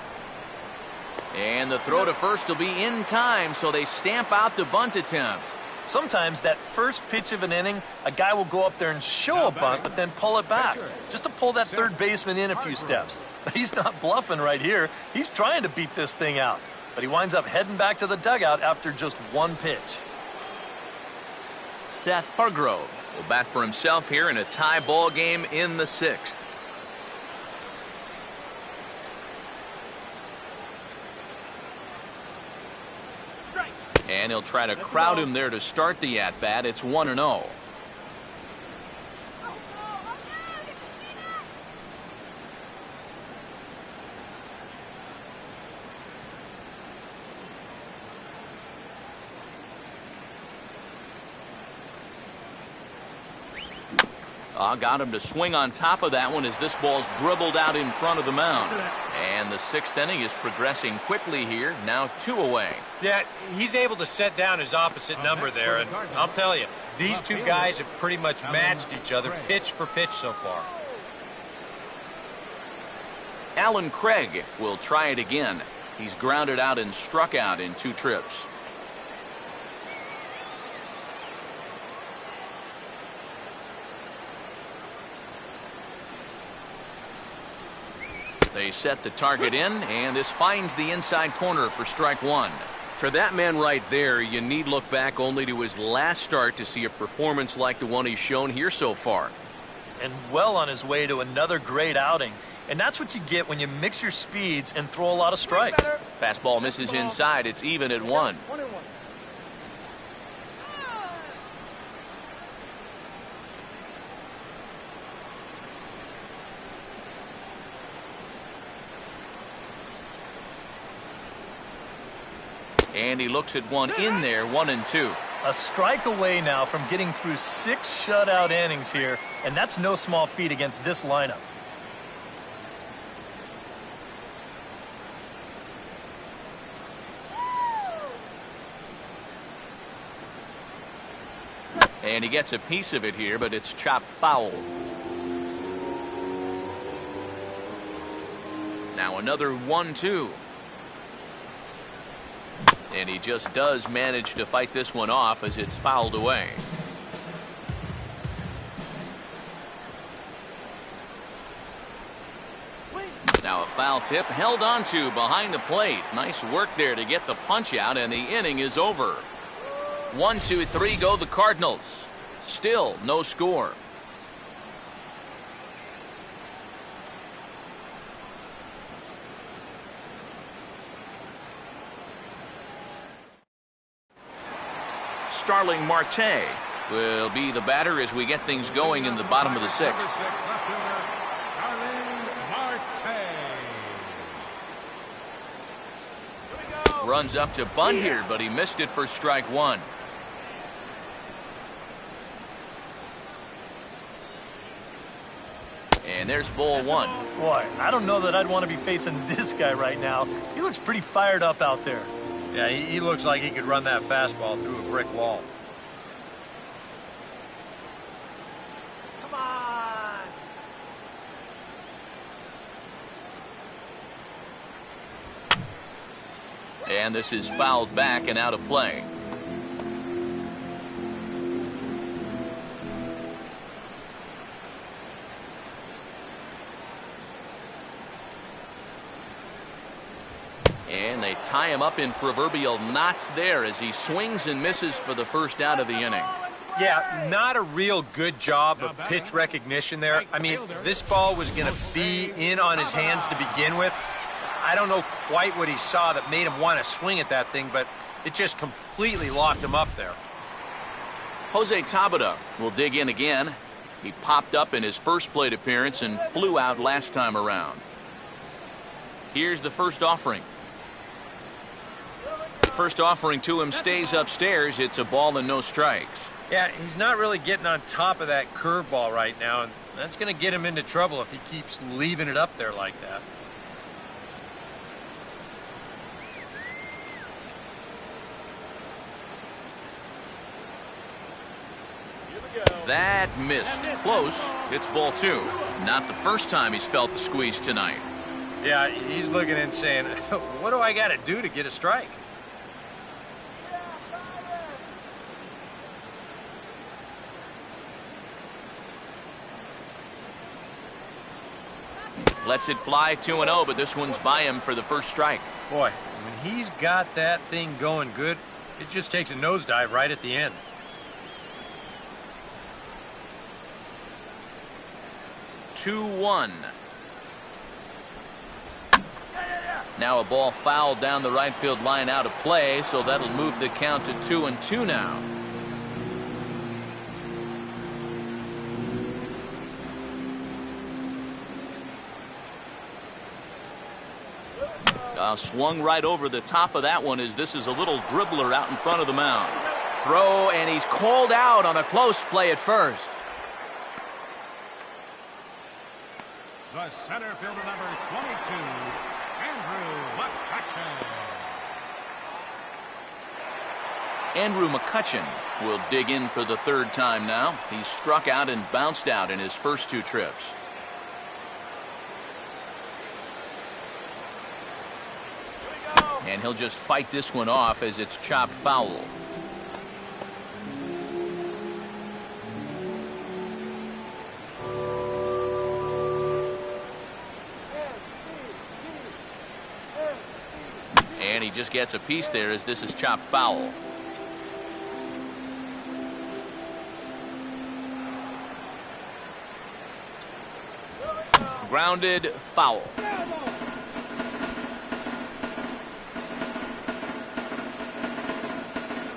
And the throw to first will be in time, so they stamp out the bunt attempt. Sometimes that first pitch of an inning, a guy will go up there and show a bunt, but then pull it back, just to pull that third baseman in a few steps. But he's not bluffing right here. He's trying to beat this thing out, but he winds up heading back to the dugout after just 1 pitch. Seth Hargrove will bat for himself here in a tie ball game in the 6th. And he'll try to crowd him there to start the at-bat. It's 1-0. Got him to swing on top of that one as this ball's dribbled out in front of the mound. And the 6th inning is progressing quickly here. Now 2 away. Yeah, he's able to set down his opposite number there. And I'll tell you, these 2 guys have pretty much matched each other pitch for pitch so far. Alan Craig will try it again. He's grounded out and struck out in 2 trips. They set the target in, and this finds the inside corner for strike 1. For that man right there, you need look back only to his last start to see a performance like the one he's shown here so far. And well on his way to another great outing. And that's what you get when you mix your speeds and throw a lot of strikes. Fastball misses inside. It's even at 1. And he looks at one in there, 1-2. A strike away now from getting through 6 shutout innings here, and that's no small feat against this lineup. And he gets a piece of it here, but it's chopped foul. Now another 1-2. And he just does manage to fight this one off as it's fouled away. Now a foul tip held onto behind the plate. Nice work there to get the punch out, and the inning is over. 1, 2, 3 go the Cardinals. Still no score. Starling Marte will be the batter as we get things going in the bottom of the 6th. Runs up to bunt here, but he missed it for strike 1. And there's ball 1. Boy, I don't know that I'd want to be facing this guy right now. He looks pretty fired up out there. Yeah, he looks like he could run that fastball through a brick wall. Come on. And this is fouled back and out of play. And they tie him up in proverbial knots there as he swings and misses for the first out of the inning. Yeah, not a real good job of pitch recognition there. I mean, this ball was going to be in on his hands to begin with. I don't know quite what he saw that made him want to swing at that thing, but it just completely locked him up there. Jose Tabata will dig in again. He popped up in his first plate appearance and flew out last time around. Here's the first offering. First offering to him stays upstairs. It's a ball and no strikes. Yeah, he's not really getting on top of that curveball right now, and that's going to get him into trouble if he keeps leaving it up there like that. That missed. Close. It's ball 2. Not the first time he's felt the squeeze tonight. Yeah, he's looking and saying, what do I got to do to get a strike? Lets it fly 2-0, but this one's by him for the first strike. Boy, when he's got that thing going good, it just takes a nosedive right at the end. Two, 1. Now a ball fouled down the right field line out of play, so that'll move the count to 2-2 now. Swung right over the top of that one as this is a little dribbler out in front of the mound. Throw, and he's called out on a close play at first. The center fielder, number 22, Andrew McCutchen. Andrew McCutchen will dig in for the 3rd time now. He's struck out and bounced out in his first 2 trips. And he'll just fight this one off as it's chopped foul. And he just gets a piece there as this is chopped foul. Grounded foul.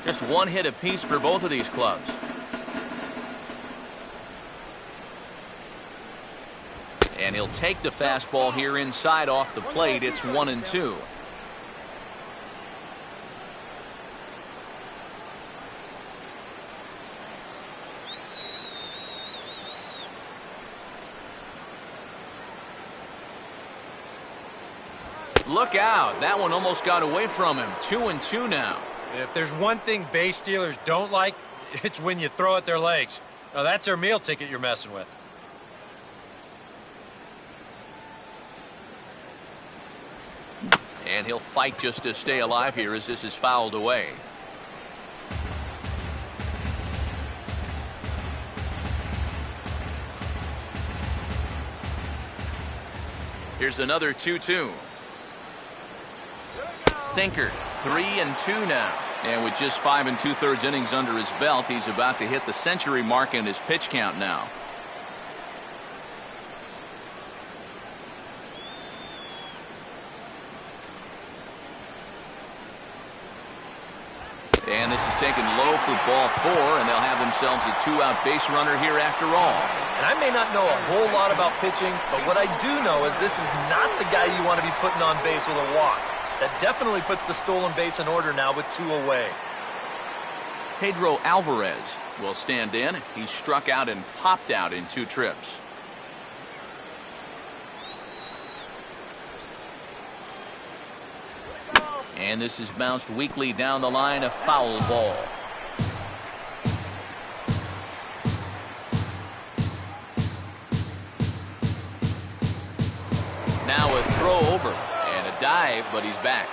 Just one hit apiece for both of these clubs. And he'll take the fastball here inside off the plate. It's 1-2. Look out. That one almost got away from him. 2-2 now. If there's one thing base stealers don't like, it's when you throw at their legs. Now, that's their meal ticket you're messing with. And he'll fight just to stay alive here as this is fouled away. Here's another 2-2. Sinker, 3-2 now. And with just 5 2/3 innings under his belt, he's about to hit the century mark in his pitch count now. And this is taken low for ball 4, and they'll have themselves a 2-out base runner here after all. And I may not know a whole lot about pitching, but what I do know is this is not the guy you want to be putting on base with a walk. That definitely puts the stolen base in order now with 2 away. Pedro Alvarez will stand in. He struck out and popped out in 2 trips. And this is bounced weakly down the line, a foul ball. Now a throw over and a dive, but he's back.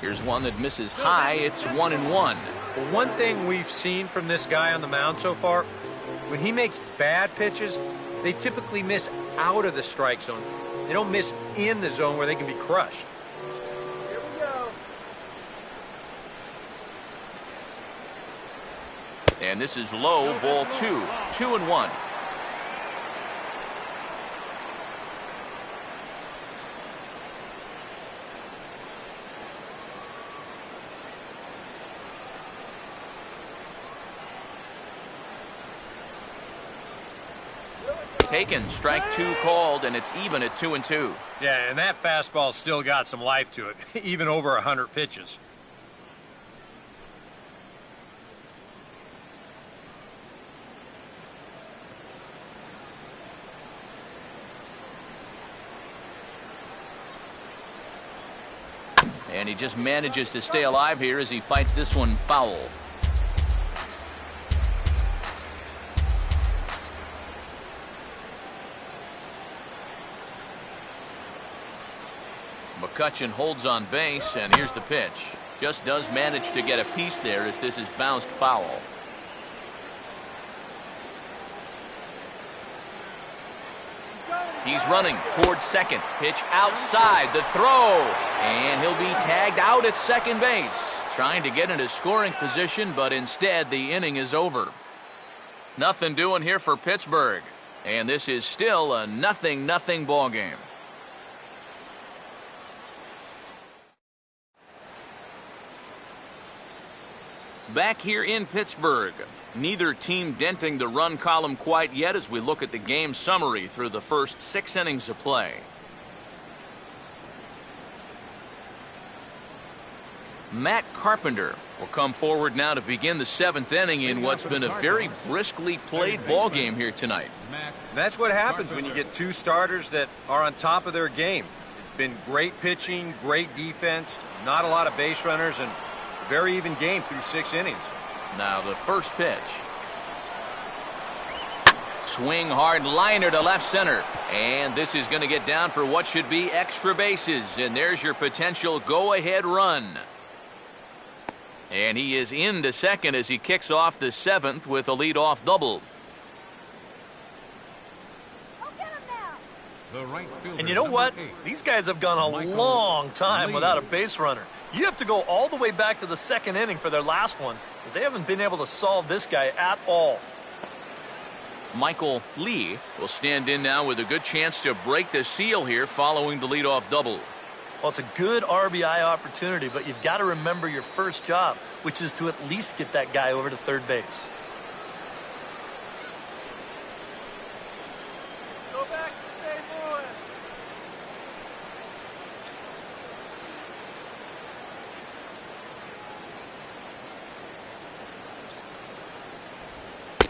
Here's one that misses high. It's 1-1. Well, one thing we've seen from this guy on the mound so far, when he makes bad pitches, they typically miss out of the strike zone. They don't miss in the zone where they can be crushed. Here we go. And this is low, ball 2. 2-1. Taken, strike 2 called, and it's even at 2-2. Yeah, and that fastball still got some life to it, even over 100 pitches. And he just manages to stay alive here as he fights this one foul. McCutchen holds on base, and here's the pitch. Just does manage to get a piece there as this is bounced foul. He's running towards second. Pitch outside. The throw. And he'll be tagged out at second base. Trying to get into scoring position, but instead the inning is over. Nothing doing here for Pittsburgh. And this is still a 0-0 ball game. Back here in Pittsburgh, neither team denting the run column quite yet as we look at the game summary through the first 6 innings of play. Matt Carpenter will come forward now to begin the 7th inning in what's been a very briskly played ball game here tonight. And that's what happens when you get 2 starters that are on top of their game. It's been great pitching, great defense, not a lot of base runners, and a very even game through 6 innings. Now the first pitch. Swing hard liner to left center. And this is going to get down for what should be extra bases. And there's your potential go-ahead run. And he is into second as he kicks off the 7th with a leadoff double. Go get him now. The right fielder, And you know what? 8. These guys have gone a Michael long time Lee. without a base runner. You have to go all the way back to the second inning for their last one, because they haven't been able to solve this guy at all. Michael Lee will stand in now with a good chance to break the seal here following the leadoff double. Well, it's a good RBI opportunity, but you've got to remember your first job, which is to at least get that guy over to third base. Go back to stay moving.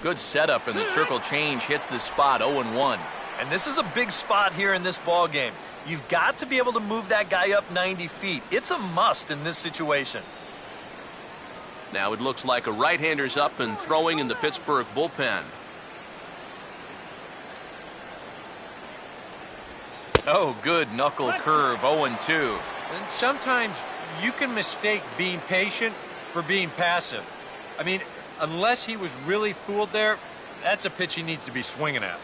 Good setup, and the circle change hits the spot 0-1. And this is a big spot here in this ball game. You've got to be able to move that guy up 90 feet. It's a must in this situation. Now it looks like a right-hander's up and throwing in the Pittsburgh bullpen. Oh, good knuckle curve, 0-2. And sometimes you can mistake being patient for being passive. I mean, unless he was really fooled there, that's a pitch he needs to be swinging at.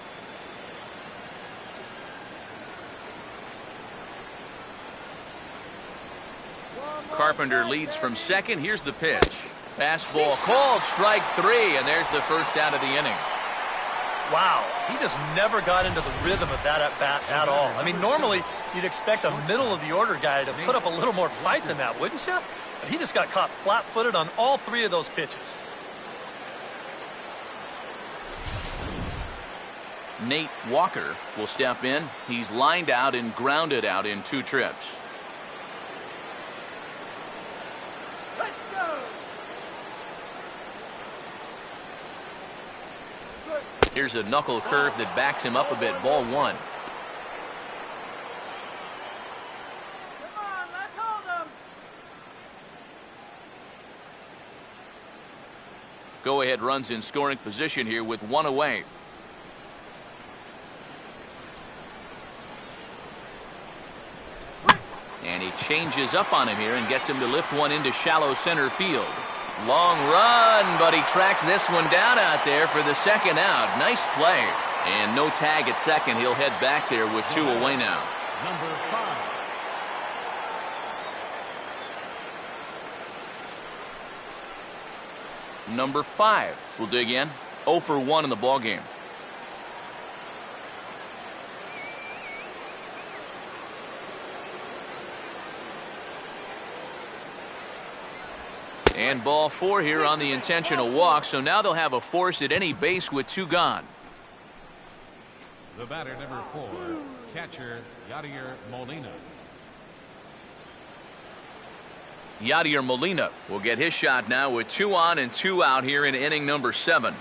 Carpenter leads from second. Here's the pitch. Fastball called, strike 3, and there's the first out of the inning. Wow, he just never got into the rhythm of that at-bat at all. I mean, normally you'd expect a middle-of-the-order guy to put up a little more fight than that, wouldn't you? But he just got caught flat-footed on all 3 of those pitches. Nate Walker will step in. He's lined out and grounded out in 2 trips. Let's go. Here's a knuckle curve that backs him up a bit. Ball 1. Come on, let's hold him. Go-ahead runs in scoring position here with 1 away. And he changes up on him here and gets him to lift one into shallow center field. Long run, but he tracks this one down out there for the second out. Nice play. And no tag at second. He'll head back there with 2 away now. Number 5. Number 5 will dig in. 0 for 1 in the ballgame. And ball 4 here on the intentional walk, so now they'll have a force at any base with 2 gone. The batter, number 4, catcher Yadier Molina. Yadier Molina will get his shot now with 2 on and 2 out here in inning number 7.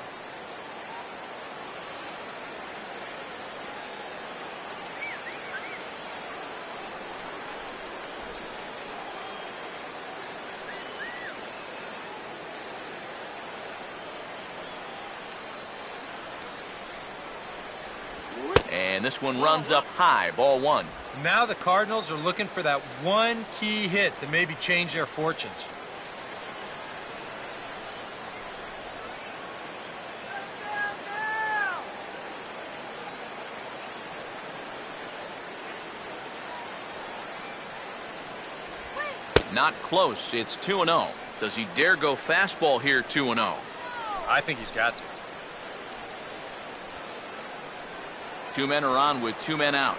And this one runs up high, ball 1. Now the Cardinals are looking for that one key hit to maybe change their fortunes. Not close. It's 2-0. Does he dare go fastball here 2-0? I think he's got to. 2 men are on with 2 men out.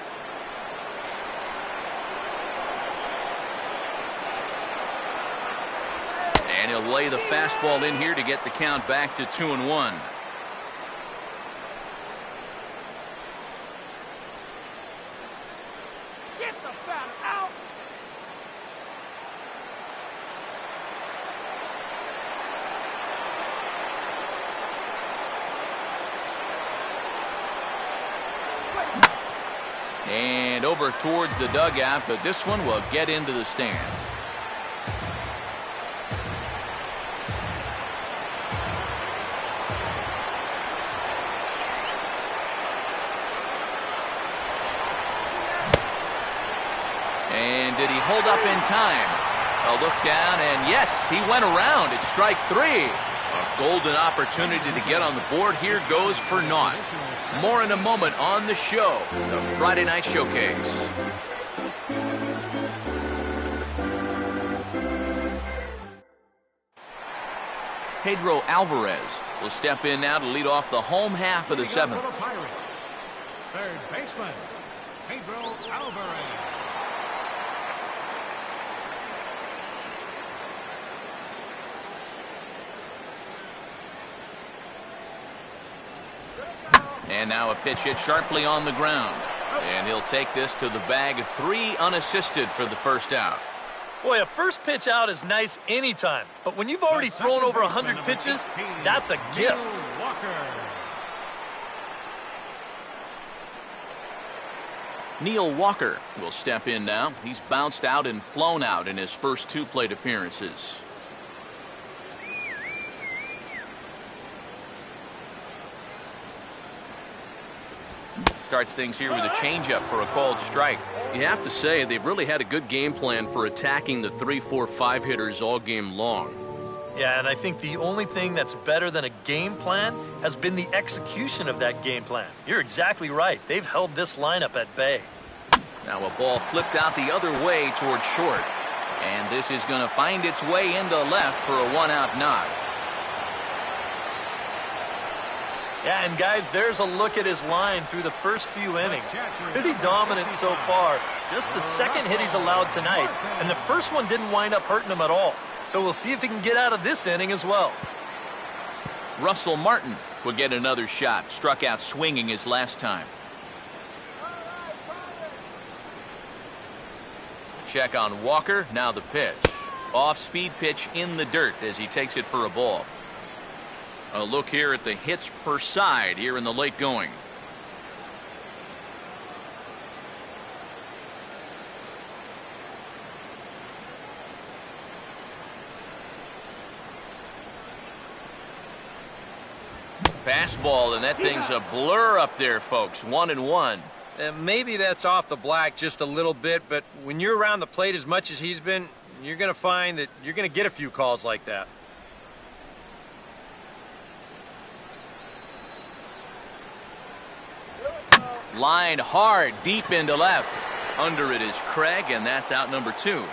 And he'll lay the fastball in here to get the count back to 2-1. Get the bat out. And over towards the dugout, but this one will get into the stands. And did he hold up in time? A look down, and yes, he went around. It's strike 3. A golden opportunity to get on the board here goes for naught. More in a moment on the show, the Friday Night Showcase. Pedro Alvarez will step in now to lead off the home half of the seventh. Third baseman, Pedro Alvarez. And now a pitch hit sharply on the ground. And he'll take this to the bag. 3 unassisted for the first out. Boy, a first pitch out is nice anytime. But when you've already thrown over 100 pitches, that's a gift. Neil Walker will step in now. He's bounced out and flown out in his first 2 plate appearances. Starts things here with a changeup for a called strike. You have to say they've really had a good game plan for attacking the 3, 4, 5 hitters all game long. Yeah, and I think the only thing that's better than a game plan has been the execution of that game plan. You're exactly right. They've held this lineup at bay. Now a ball flipped out the other way towards short. And this is going to find its way into left for a 1-out knock. Yeah, and guys, there's a look at his line through the first few innings. Pretty dominant so far. Just the second hit he's allowed tonight, and the first one didn't wind up hurting him at all. So we'll see if he can get out of this inning as well. Russell Martin will get another shot. Struck out swinging his last time. Check on Walker. Now the pitch. Off-speed pitch in the dirt as he takes it for a ball. A look here at the hits per side here in the late going. Fastball, and that thing's a blur up there, folks. 1-1. Maybe that's off the black just a little bit, but when you're around the plate as much as he's been, you're going to find that you're going to get a few calls like that. Line hard, deep into left. Under it is Craig, and that's out number 2.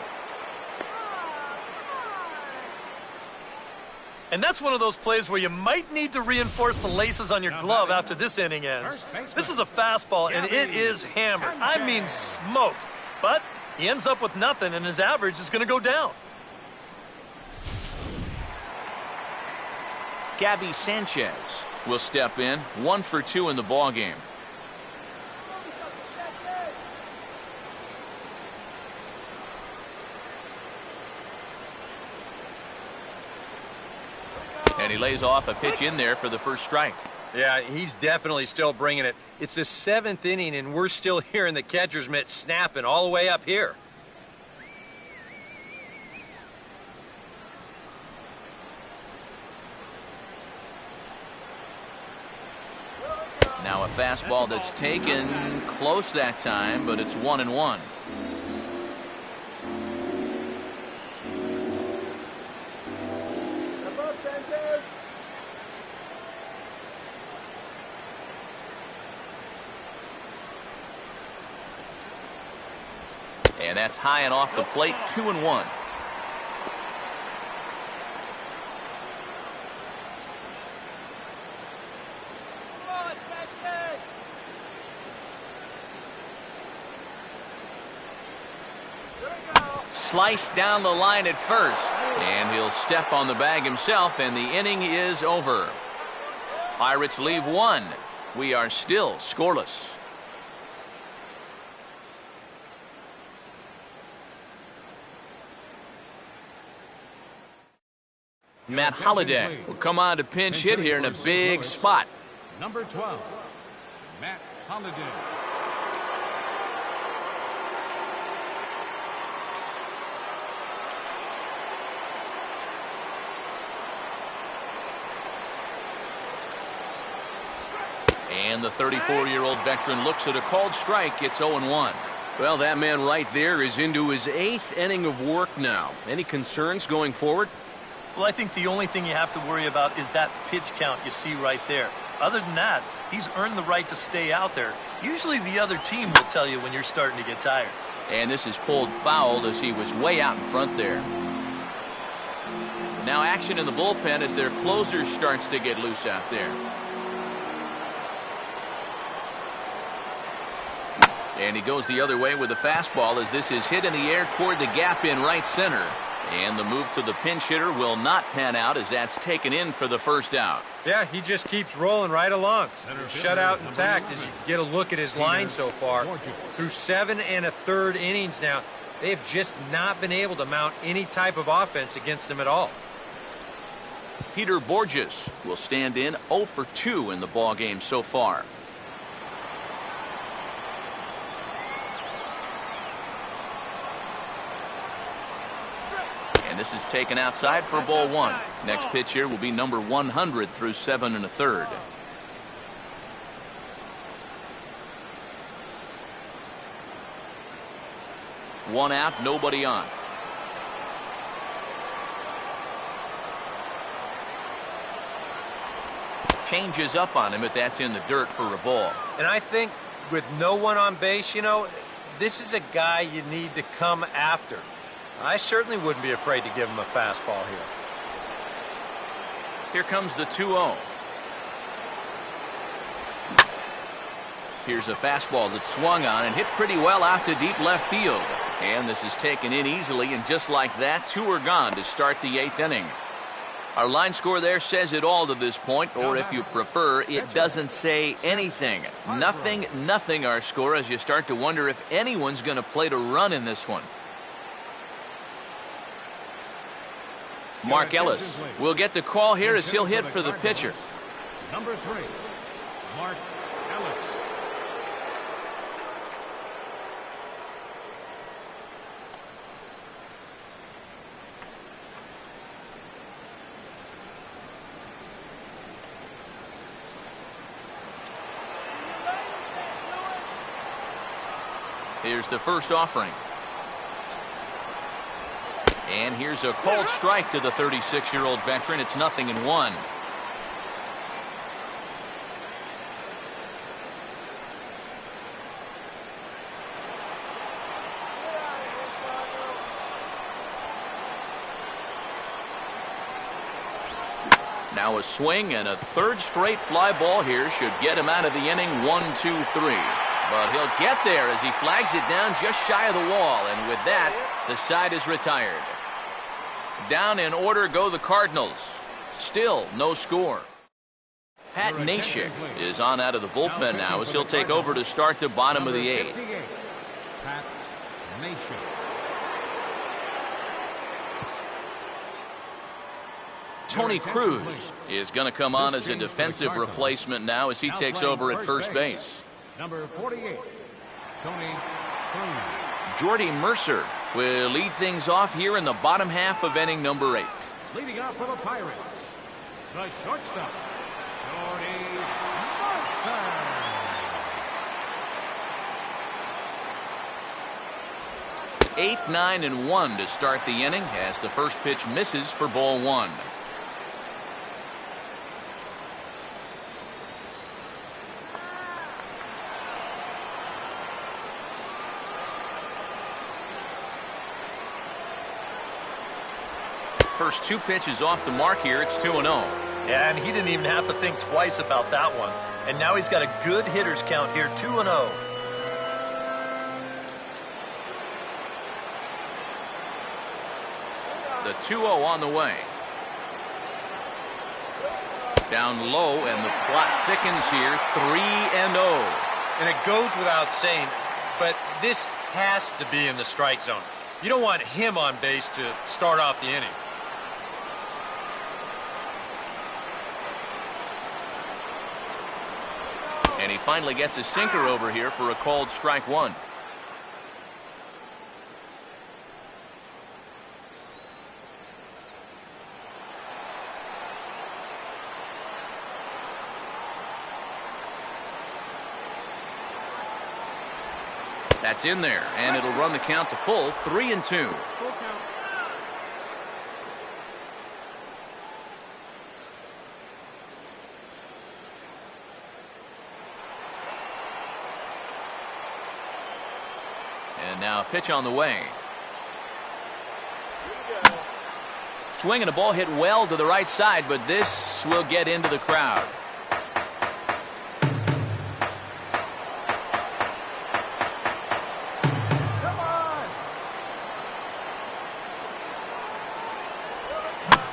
And that's one of those plays where you might need to reinforce the laces on your glove after this inning ends. This is a fastball, and it is hammered. I mean smoked. But he ends up with nothing, and his average is going to go down. Gabby Sanchez will step in. 1 for 2 in the ballgame. And he lays off a pitch in there for the first strike. Yeah, he's definitely still bringing it. It's the 7th inning, and we're still hearing the catcher's mitt snapping all the way up here. Now a fastball that's taken close that time, but it's 1-1. And that's high and off the plate. 2-1. Sliced down the line at first, and he'll step on the bag himself, and the inning is over. Pirates leave 1. We are still scoreless. Matt Holliday will come on to pinch hit here in a big spot. Number 12, Matt Holliday. And the 34-year-old veteran looks at a called strike. It's 0-1. Well, that man right there is into his 8th inning of work now. Any concerns going forward? Well, I think the only thing you have to worry about is that pitch count you see right there. Other than that, he's earned the right to stay out there. Usually the other team will tell you when you're starting to get tired. And this is pulled foul as he was way out in front there. Now action in the bullpen as their closer starts to get loose out there. And he goes the other way with the fastball as this is hit in the air toward the gap in right center. And the move to the pinch hitter will not pan out as that's taken in for the first out. Yeah, he just keeps rolling right along. Shutout intact as you get a look at his line so far. Through 7 1/3 innings now, they have just not been able to mount any type of offense against him at all. Peter Borges will stand in 0 for 2 in the ballgame so far. And this is taken outside for ball 1. Next pitch here will be number 100 through 7 1/3. One out, nobody on. Changes up on him, but that's in the dirt for a ball. And I think with no one on base, you know, this is a guy you need to come after. I certainly wouldn't be afraid to give him a fastball here. Here comes the 2-0. Here's a fastball that swung on and hit pretty well out to deep left field. And this is taken in easily, and just like that, 2 are gone to start the 8th inning. Our line score there says it all to this point, or if you prefer, it doesn't say anything. Nothing our score as you start to wonder if anyone's going to play to run in this one. Mark Ellis will get the call here as he'll hit for the pitcher. Number 3, Mark Ellis. Here's the first offering. And here's a cold strike to the 36-year-old veteran. It's 0-1. Now a swing and a third straight fly ball here should get him out of the inning. 1-2-3. But he'll get there as he flags it down just shy of the wall. And with that, the side is retired. Down in order go the Cardinals. Still no score. Pat Neshek is on out of the bullpen now as he'll take over to start the bottom of the 8th. Pat Neshek. Tony Cruz is going to come on as a defensive replacement now as he takes over at first base. Number 48, Tony Cruz. Jordy Mercer will lead things off here in the bottom half of inning number 8. Leading off for the Pirates, the shortstop, Jordy Mercer. 8-9-1 to start the inning as the first pitch misses for ball 1. First 2 pitches off the mark here. It's 2-0. Yeah, and he didn't even have to think twice about that one. And now he's got a good hitters count here, 2-0. The 2-0 on the way. Down low, and the plot thickens here. 3-0. And it goes without saying, but this has to be in the strike zone. You don't want him on base to start off the inning. And he finally gets a sinker over here for a called strike 1. That's in there, and it'll run the count to full. 3-2. Now pitch on the way. Swing and a ball hit well to the right side, but this will get into the crowd.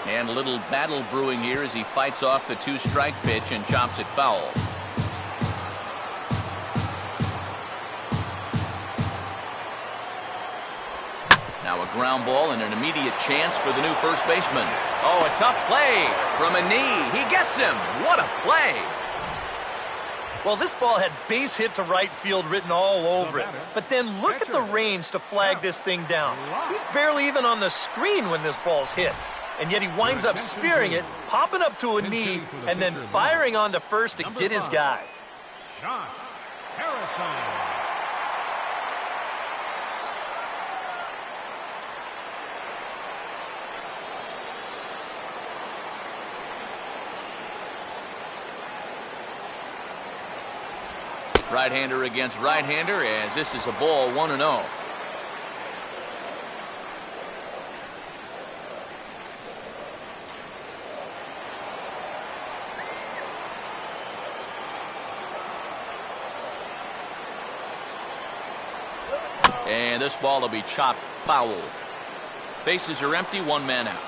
And a little battle brewing here as he fights off the 2-strike pitch and chops it foul. Now a ground ball and an immediate chance for the new first baseman. Oh, a tough play from a knee. He gets him. What a play. Well, this ball had base hit to right field written all over it. But then look at the range to flag this thing down. He's barely even on the screen when this ball's hit. And yet he winds up spearing it, popping up to a knee, and then firing onto first to get his guy. Josh Harrison. Right-hander against right-hander as this is a ball 1-0. And this ball will be chopped foul. Bases are empty, 1 man out.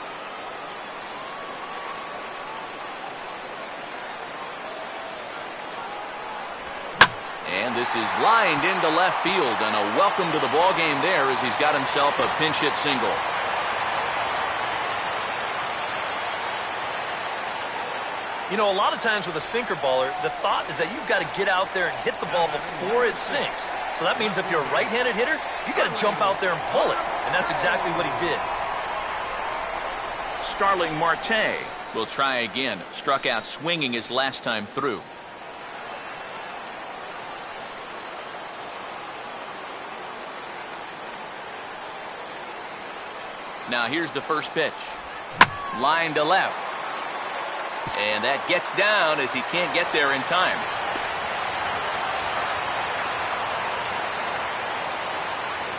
And this is lined into left field, and a welcome to the ball game there as he's got himself a pinch hit single. You know, a lot of times with a sinker baller, the thought is that you've got to get out there and hit the ball before it sinks. So that means if you're a right-handed hitter, you got to jump out there and pull it. And that's exactly what he did. Starling Marte will try again. Struck out swinging his last time through. Now here's the first pitch. Line to left. And that gets down as he can't get there in time.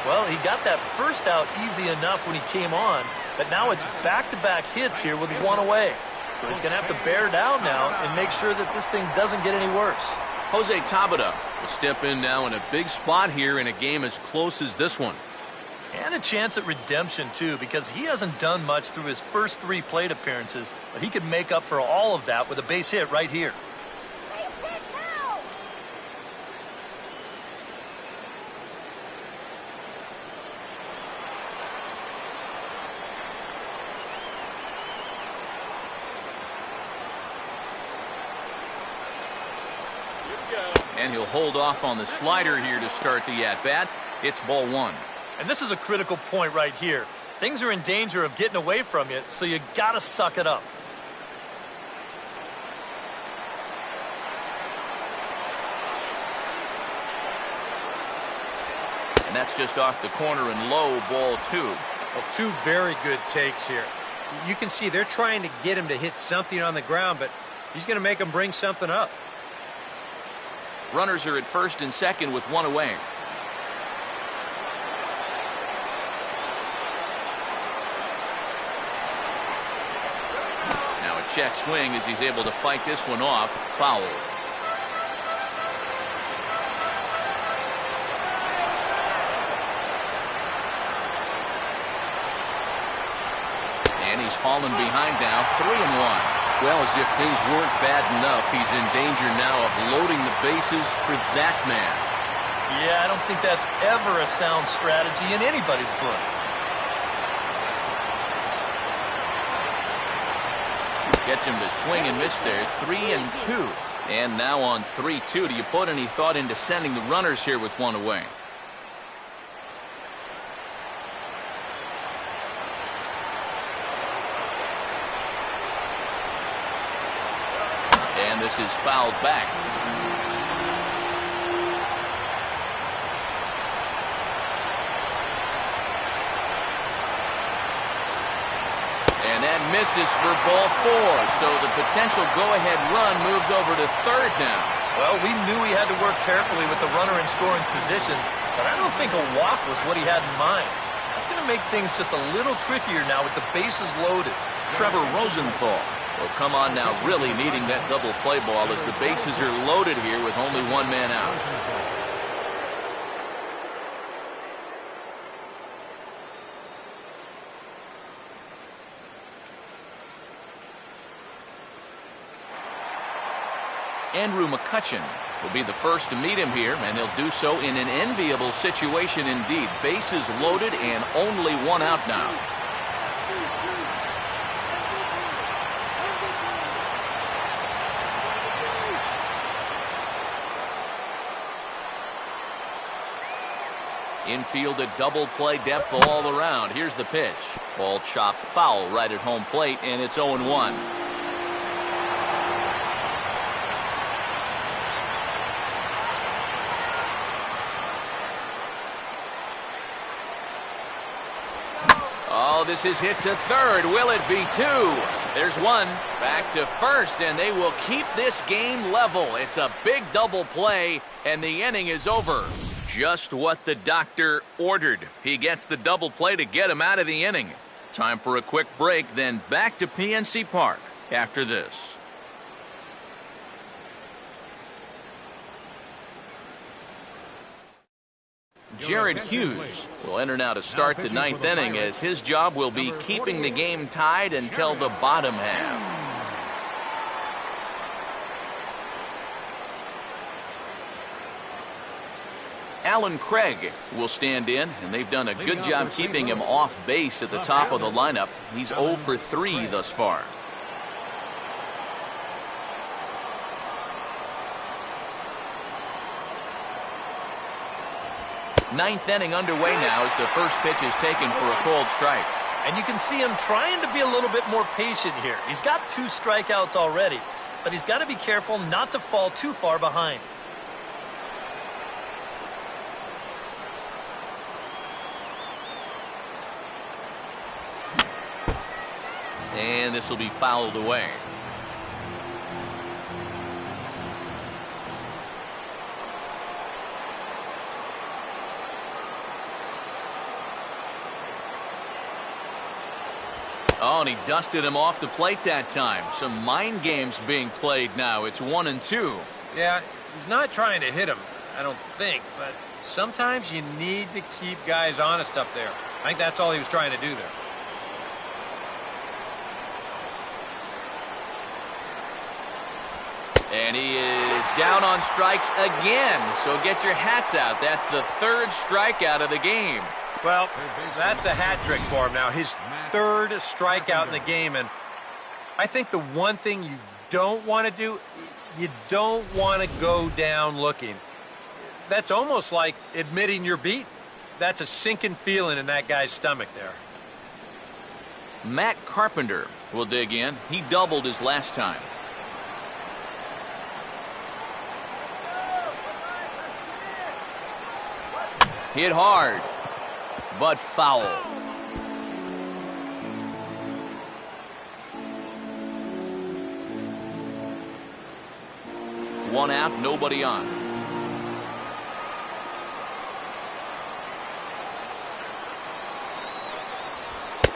Well, he got that first out easy enough when he came on, but now it's back-to-back hits here with 1 away. So he's going to have to bear down now and make sure that this thing doesn't get any worse. Jose Tabata will step in now in a big spot here in a game as close as this one. And a chance at redemption, too, because he hasn't done much through his first 3 plate appearances, but he could make up for all of that with a base hit right here. And he'll hold off on the slider here to start the at-bat. It's ball 1. And this is a critical point right here. Things are in danger of getting away from you, so you got to suck it up. And that's just off the corner and low, ball 2. Well, 2 very good takes here. You can see they're trying to get him to hit something on the ground, but he's going to make him bring something up. Runners are at first and second with 1 away. Now a check swing as he's able to fight this one off. Foul. And he's fallen behind now, 3-1. Well, as if things weren't bad enough, he's in danger now of loading the bases for that man. Yeah, I don't think that's ever a sound strategy in anybody's book. Gets him to swing and miss there, 3-2. And now on 3-2, do you put any thought into sending the runners here with 1 away? And this is fouled back. And that misses for ball 4. So the potential go-ahead run moves over to third now. Well, we knew he had to work carefully with the runner in scoring position, but I don't think a walk was what he had in mind. That's going to make things just a little trickier now with the bases loaded. Trevor Rosenthal will come on now, really needing that double play ball as the bases are loaded here with only one man out. Andrew McCutcheon will be the first to meet him here, and he'll do so in an enviable situation indeed. Bases loaded and only one out now. Infield a double play depth all around. Here's the pitch. Ball chopped foul right at home plate, and it's 0-1. Oh, this is hit to third. Will it be two? There's one. Back to first, and they will keep this game level. It's a big double play, and the inning is over. Just what the doctor ordered. He gets the double play to get him out of the inning. Time for a quick break, then back to PNC Park after this. Jared Hughes will enter now to start the ninth inning, as his job will be keeping the game tied until the bottom half. Alan Craig will stand in, and they've done a good job keeping him off base at the top of the lineup. He's 0 for 3 thus far. Ninth inning underway now as the first pitch is taken for a cold strike. And you can see him trying to be a little bit more patient here. He's got 2 strikeouts already, but he's got to be careful not to fall too far behind. And this will be fouled away. Oh, and he dusted him off the plate that time. Some mind games being played now. It's 1-2. Yeah, he's not trying to hit him, I don't think, but sometimes you need to keep guys honest up there. I think that's all he was trying to do there. And he is down on strikes again. So get your hats out. That's the 3rd strikeout of the game. Well, that's a hat trick for him now. His 3rd strikeout in the game. And I think the one thing you don't want to do, you don't want to go down looking. That's almost like admitting you're beat. That's a sinking feeling in that guy's stomach there. Matt Carpenter will dig in. He doubled his last time. Hit hard, but foul. One out, nobody on.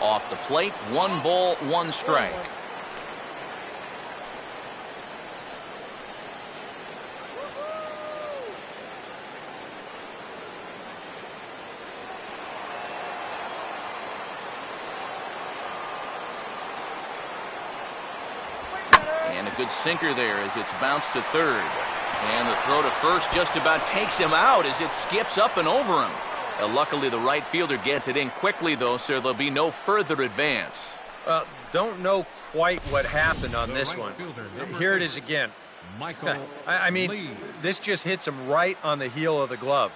Off the plate, 1 ball, 1 strike. And a good sinker there as it's bounced to third. And the throw to first just about takes him out as it skips up and over him. Luckily, the right fielder gets it in quickly, though, so there'll be no further advance. Don't know quite what happened on this one. Here it is again. I mean, this just hits him right on the heel of the glove.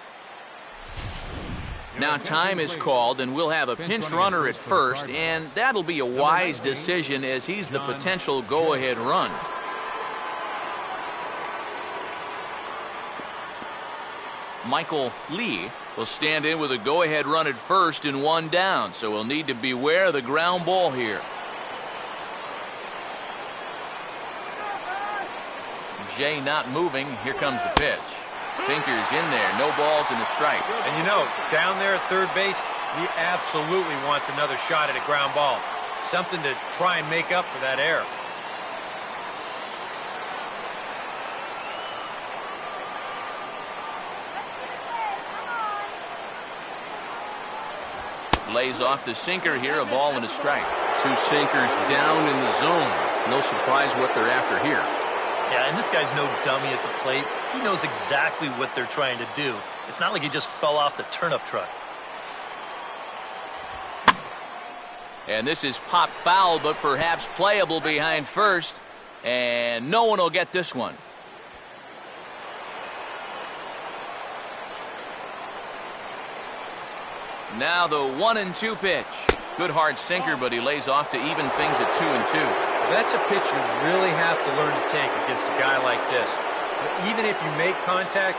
Now time is called, and we'll have a pinch runner at first, and that'll be a wise decision as he's the potential go-ahead run. Michael Lee will stand in with a go-ahead run at first and 1 down, so we'll need to beware of the ground ball here. Jay not moving. Here comes the pitch. Sinker's in there. No balls and a strike. And you know, down there at third base, he absolutely wants another shot at a ground ball. Something to try and make up for that error. Lays off the sinker here, a ball and a strike. Two sinkers down in the zone. No surprise what they're after here. Yeah, and this guy's no dummy at the plate. He knows exactly what they're trying to do. It's not like he just fell off the turnip truck. And this is pop foul, but perhaps playable behind first. And no one will get this one. Now the 1-2 pitch. Good hard sinker, but he lays off to even things at 2-2. That's a pitch you really have to learn to take against a guy like this. Even if you make contact,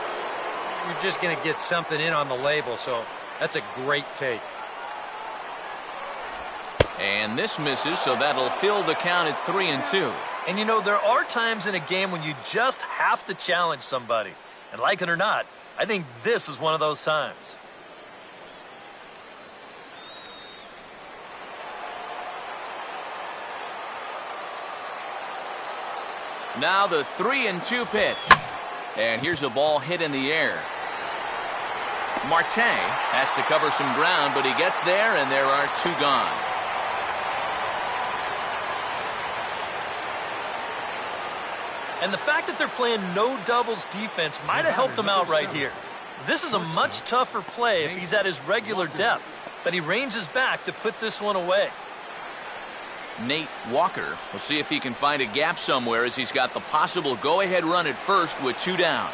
you're just going to get something in on the label, so that's a great take. And this misses, so that'll fill the count at 3-2. And you know, there are times in a game when you just have to challenge somebody. And like it or not, I think this is one of those times. Now the 3-2 pitch. And here's a ball hit in the air. Marte has to cover some ground, but he gets there, and there are two gone. And the fact that they're playing no doubles defense might have helped him out right here. This is a much tougher play if he's at his regular depth, but he ranges back to put this one away. Nate Walker will see if he can find a gap somewhere as he's got the possible go-ahead run at first with two down.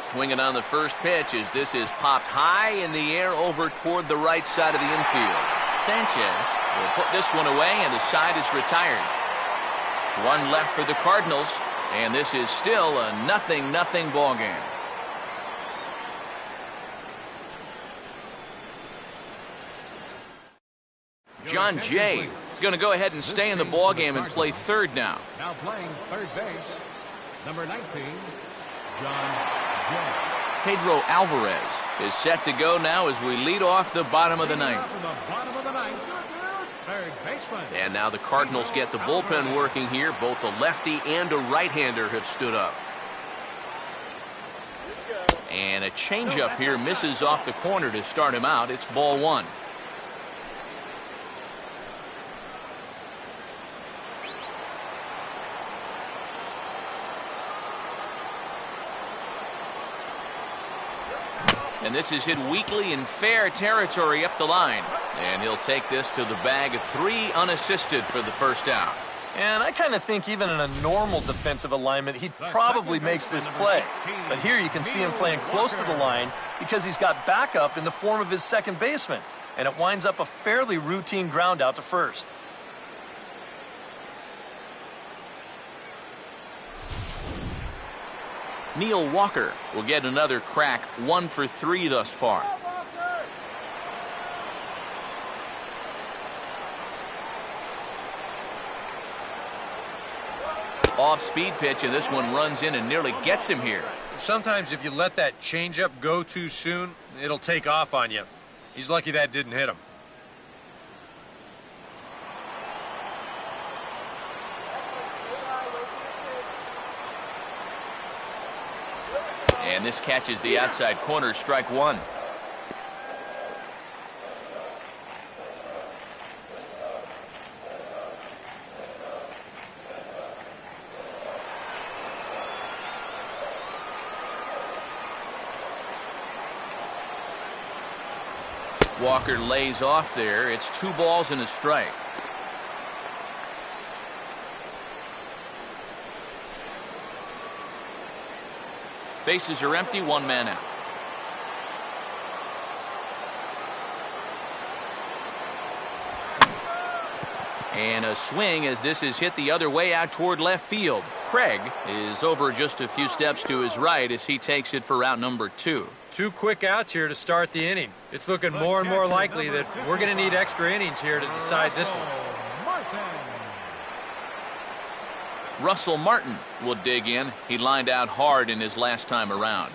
Swinging on the first pitch as this is popped high in the air over toward the right side of the infield. Sanchez will put this one away, and the side is retired. One left for the Cardinals, and this is still a 0-0 ball game. John Jay is going to go ahead and stay in the ball game and play third now. Now playing third base, number 19, John Jay. Pedro Alvarez is set to go now as we lead off the bottom of the ninth. Third baseman. And now the Cardinals get the bullpen working here. Both a lefty and a right-hander have stood up. And a changeup here misses off the corner to start him out. It's ball one. And this is hit weakly in fair territory up the line. And he'll take this to the bag of three unassisted for the first out. And I kind of think even in a normal defensive alignment, he probably makes this play. But here you can see him playing close to the line because he's got backup in the form of his second baseman. And it winds up a fairly routine ground out to first. Neil Walker will get another crack, 1 for 3 thus far. Off-speed pitch, and this one runs in and nearly gets him here. Sometimes if you let that changeup go too soon, it'll take off on you. He's lucky that didn't hit him. And this catches the outside corner, strike one. Walker lays off there. It's 2 balls and a strike. Bases are empty, 1 man out. And a swing as this is hit the other way out toward left field. Craig is over just a few steps to his right as he takes it for out number 2. 2 quick outs here to start the inning. It's looking more and more likely that we're going to need extra innings here to decide this one. Russell Martin will dig in. He lined out hard in his last time around.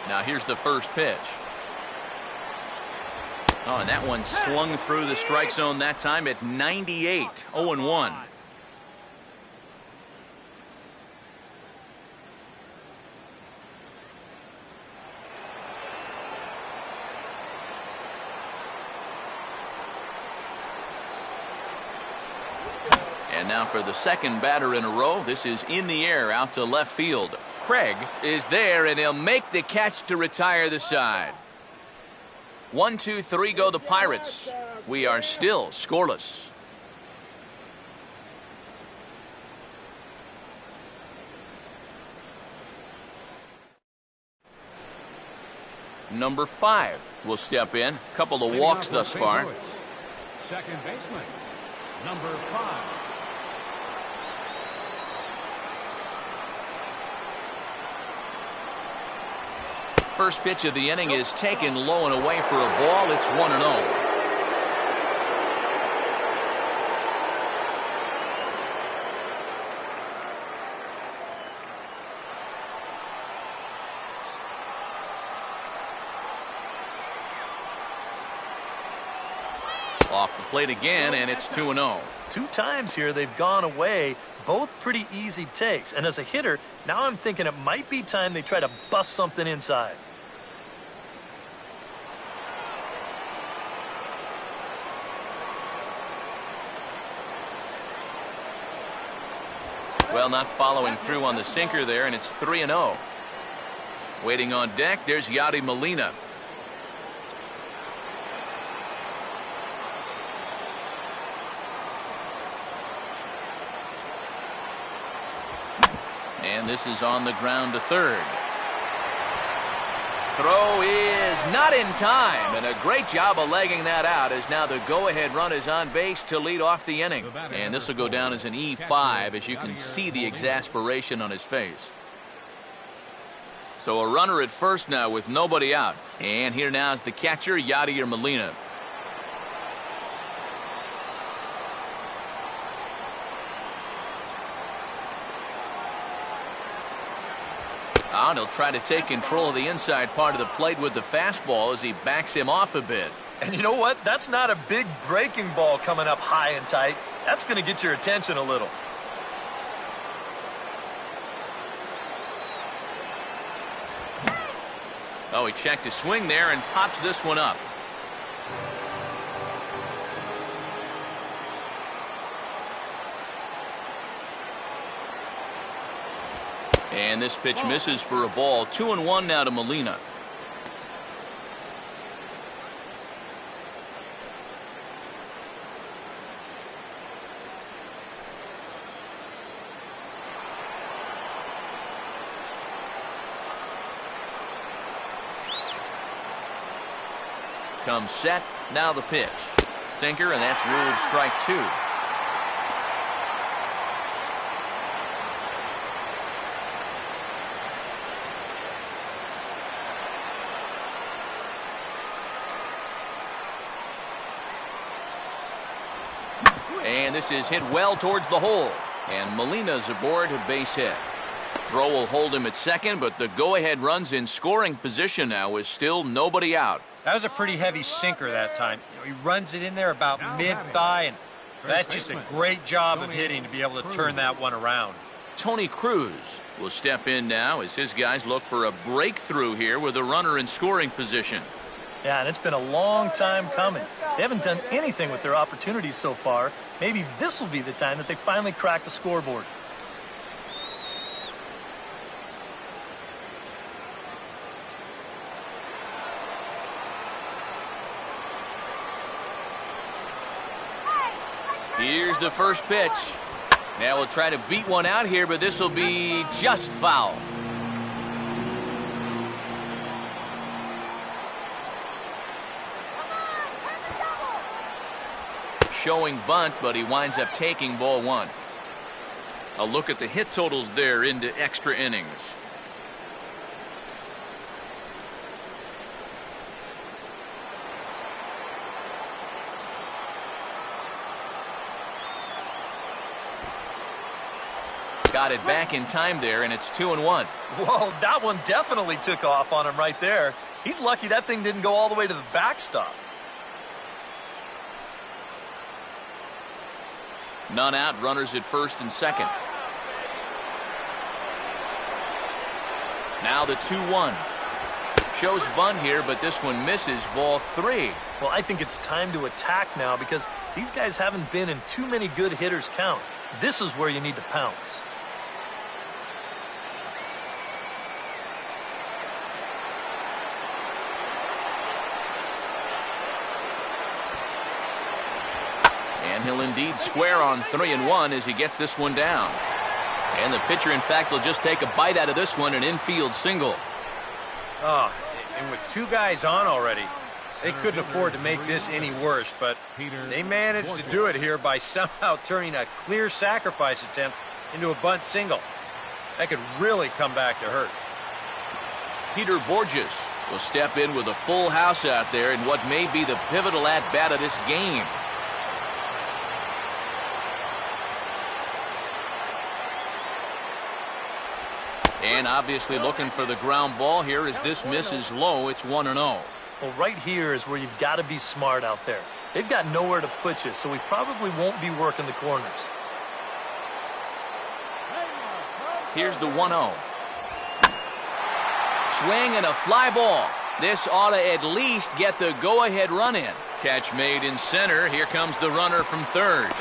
Now here's the first pitch. Oh, and that one swung through the strike zone that time at 98. 0-1. And now for the second batter in a row. This is in the air out to left field. Craig is there, and he'll make the catch to retire the side. 1, 2, 3 go the Pirates. We are still scoreless. Number 5 will step in. Couple of walks thus far. Second baseman, number 5. First pitch of the inning is taken low and away for a ball. It's 1-0. Off the plate again, and it's 2-0. 2 times here they've gone away. Both pretty easy takes. And as a hitter, now I'm thinking it might be time they try to bust something inside. Well, not following through on the sinker there, and it's 3-0. Waiting on deck, there's Yadi Molina. And this is on the ground to third. Throw is not in time, and a great job of legging that out as now the go-ahead run is on base to lead off the inning. And this will go down as an E5 as you can see the exasperation on his face. So a runner at first now with nobody out. And here now is the catcher, Yadier Molina. And he'll try to take control of the inside part of the plate with the fastball as he backs him off a bit. And you know what? That's not a big breaking ball coming up high and tight. That's going to get your attention a little. Oh, he checked his swing there and pops this one up. And this pitch misses for a ball. 2-1 now to Molina. Comes set. Now the pitch. Sinker, and that's ruled strike 2. And this is hit well towards the hole. And Molina's aboard a base hit. Throw will hold him at second, but the go-ahead run's in scoring position now with still nobody out. That was a pretty heavy sinker that time. He runs it in there about mid-thigh, and that's just a great job of hitting to be able to turn that one around. Tony Cruz will step in now as his guys look for a breakthrough here with a runner in scoring position. Yeah, and it's been a long time coming. They haven't done anything with their opportunities so far. Maybe this will be the time that they finally crack the scoreboard. Here's the first pitch. Now we'll try to beat one out here, but this will be just foul. Showing bunt, but he winds up taking ball 1. A look at the hit totals there into extra innings. got it back in time there, and it's 2-1. Whoa, that one definitely took off on him right there. He's lucky that thing didn't go all the way to the backstop. None out, runners at first and second. Now the 2-1. Shows bunt here, but this one misses. Ball 3. Well, I think it's time to attack now because these guys haven't been in too many good hitters' counts. This is where you need to pounce. And he'll indeed square on 3-1 as he gets this one down. And the pitcher, in fact, will just take a bite out of this one, an infield single. Oh, and with 2 guys on already, they couldn't afford to make this any worse, but they managed to do it here by somehow turning a clear sacrifice attempt into a bunt single. That could really come back to hurt. Peter Borges will step in with a full house out there in what may be the pivotal at-bat of this game. And obviously looking for the ground ball here as this misses low. It's 1-0. Well, right here is where you've got to be smart out there. They've got nowhere to put you, so we probably won't be working the corners. Here's the 1-0. Swing and a fly ball. This ought to at least get the go-ahead run in. Catch made in center. Here comes the runner from third.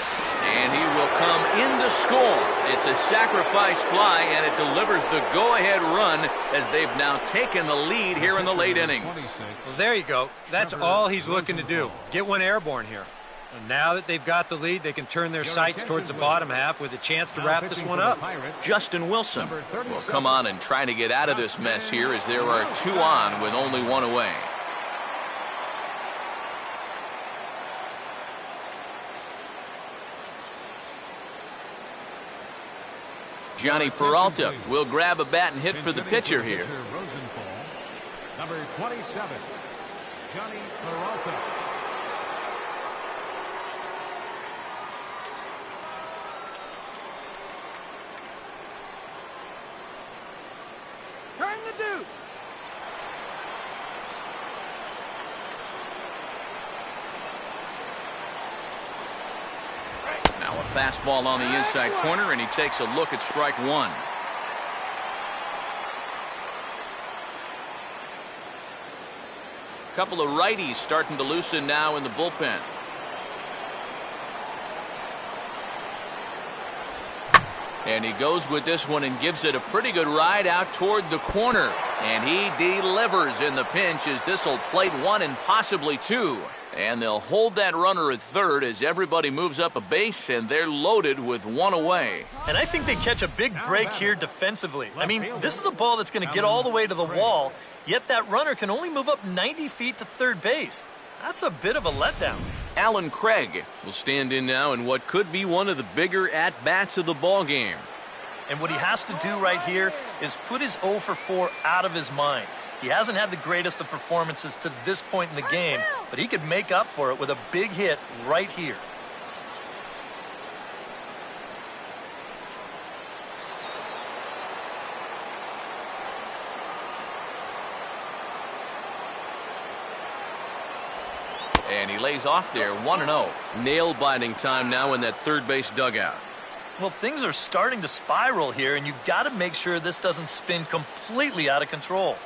And he will come in to score. It's a sacrifice fly, and it delivers the go-ahead run as they've now taken the lead here in the late innings. Well, there you go. That's all he's looking to do. Get one airborne here. And now that they've got the lead, they can turn their sights towards the bottom half with a chance to wrap this one up. Justin Wilson will come on and try to get out of this mess here as there are 2 on with only 1 away. Johnny Peralta will grab a bat and hit for the pitcher here. Number 27, Johnny Peralta. Turn the dude. Now a fastball on the inside corner, and he takes a look at strike 1. Couple of righties starting to loosen now in the bullpen. And he goes with this one and gives it a pretty good ride out toward the corner. And he delivers in the pinch as this will plate 1 and possibly 2. And they'll hold that runner at third as everybody moves up a base, and they're loaded with 1 away. And I think they catch a big break here defensively. I mean, this is a ball that's going to get all the way to the wall, yet that runner can only move up 90 feet to third base. That's a bit of a letdown. Alan Craig will stand in now in what could be one of the bigger at-bats of the ball game. And what he has to do right here is put his 0 for 4 out of his mind. He hasn't had the greatest of performances to this point in the game, but he could make up for it with a big hit right here. And he lays off there, 1-0. Nail-biting time now in that third base dugout. Well, things are starting to spiral here, and you've got to make sure this doesn't spin completely out of control.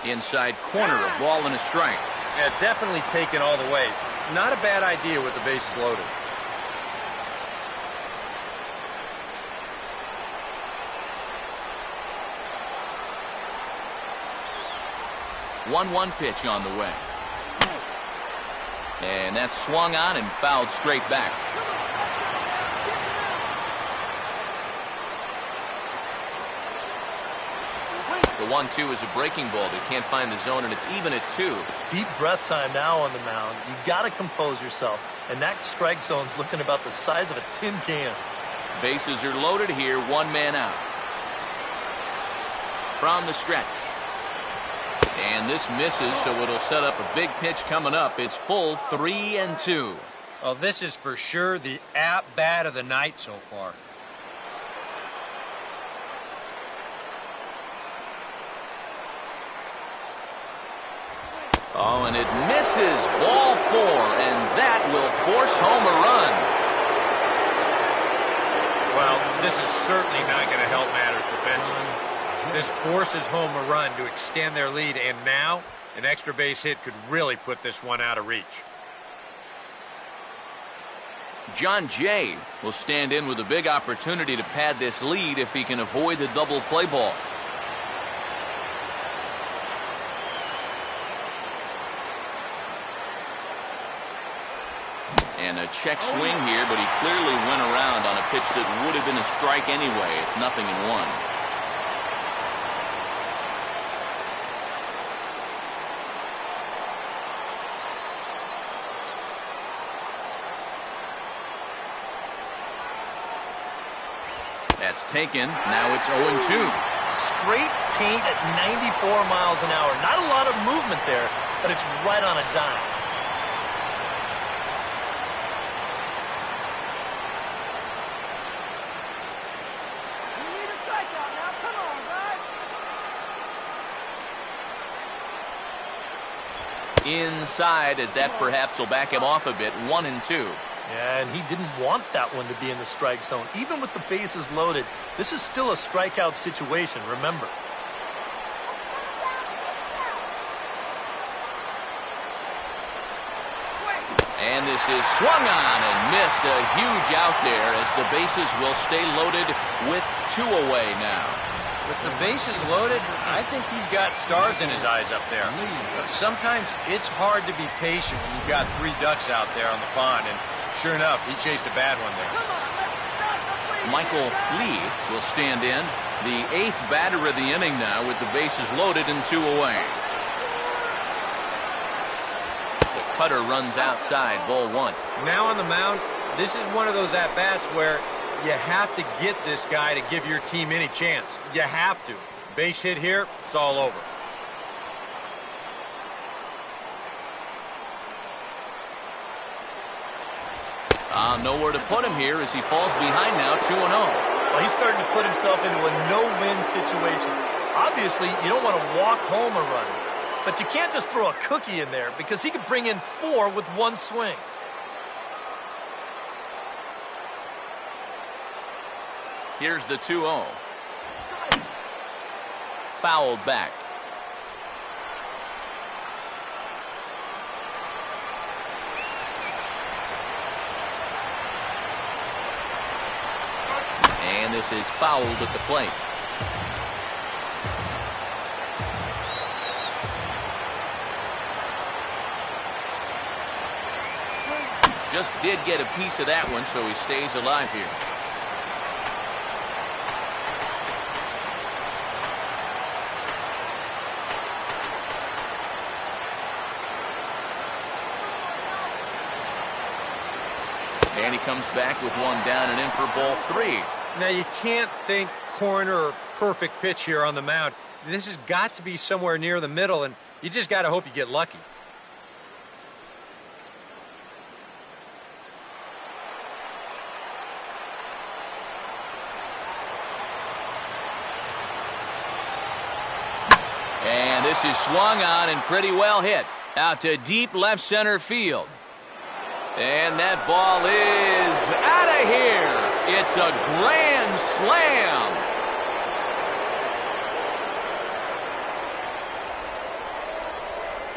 Inside corner, a ball and a strike. Yeah, definitely taken all the way. Not a bad idea with the bases loaded. One pitch on the way. And that's swung on and fouled straight back. The 1-2 is a breaking ball. They can't find the zone, and it's even at 2. Deep breath time now on the mound. You got to compose yourself, and that strike zone's looking about the size of a tin can. Bases are loaded here, 1 man out. From the stretch. And this misses, so it'll set up a big pitch coming up. It's full 3-2. Well, this is for sure the at-bat of the night so far. Oh, and it misses. Ball 4, and that will force home a run. Well, this is certainly not going to help matters defensively. This forces home a run to extend their lead, and now an extra base hit could really put this one out of reach. John Jay will stand in with a big opportunity to pad this lead if he can avoid the double play ball. And a check swing here, but he clearly went around on a pitch that would have been a strike anyway. It's 0-1. That's taken. Now it's 0-2. Straight paint at 94 miles an hour. Not a lot of movement there, but it's right on a dime. Inside, as that perhaps will back him off a bit. 1-2. Yeah, and he didn't want that one to be in the strike zone. Even with the bases loaded, this is still a strikeout situation, remember. And this is swung on and missed. A huge out there as the bases will stay loaded with 2 away now. With the bases loaded, I think he's got stars in his eyes up there. But sometimes it's hard to be patient when you've got 3 ducks out there on the pond, and sure enough, he chased a bad one there. Michael Lee will stand in, the 8th batter of the inning now with the bases loaded and 2 away. The cutter runs outside, ball 1. Now on the mound, this is one of those at-bats where you have to get this guy to give your team any chance. You have to. Base hit here, it's all over. Nowhere to put him here as he falls behind now, 2-0. Well, he's starting to put himself into a no-win situation. Obviously, you don't want to walk home a run, but you can't just throw a cookie in there because he could bring in 4 with 1 swing. Here's the 2-0. Fouled back. And this is fouled at the plate. Just did get a piece of that one, so he stays alive here. And he comes back with 1 down and in for ball 3. Now, you can't think corner or perfect pitch here on the mound. This has got to be somewhere near the middle, and you just got to hope you get lucky. And this is swung on and pretty well hit. Out to deep left center field. And that ball is out of here. It's a grand slam.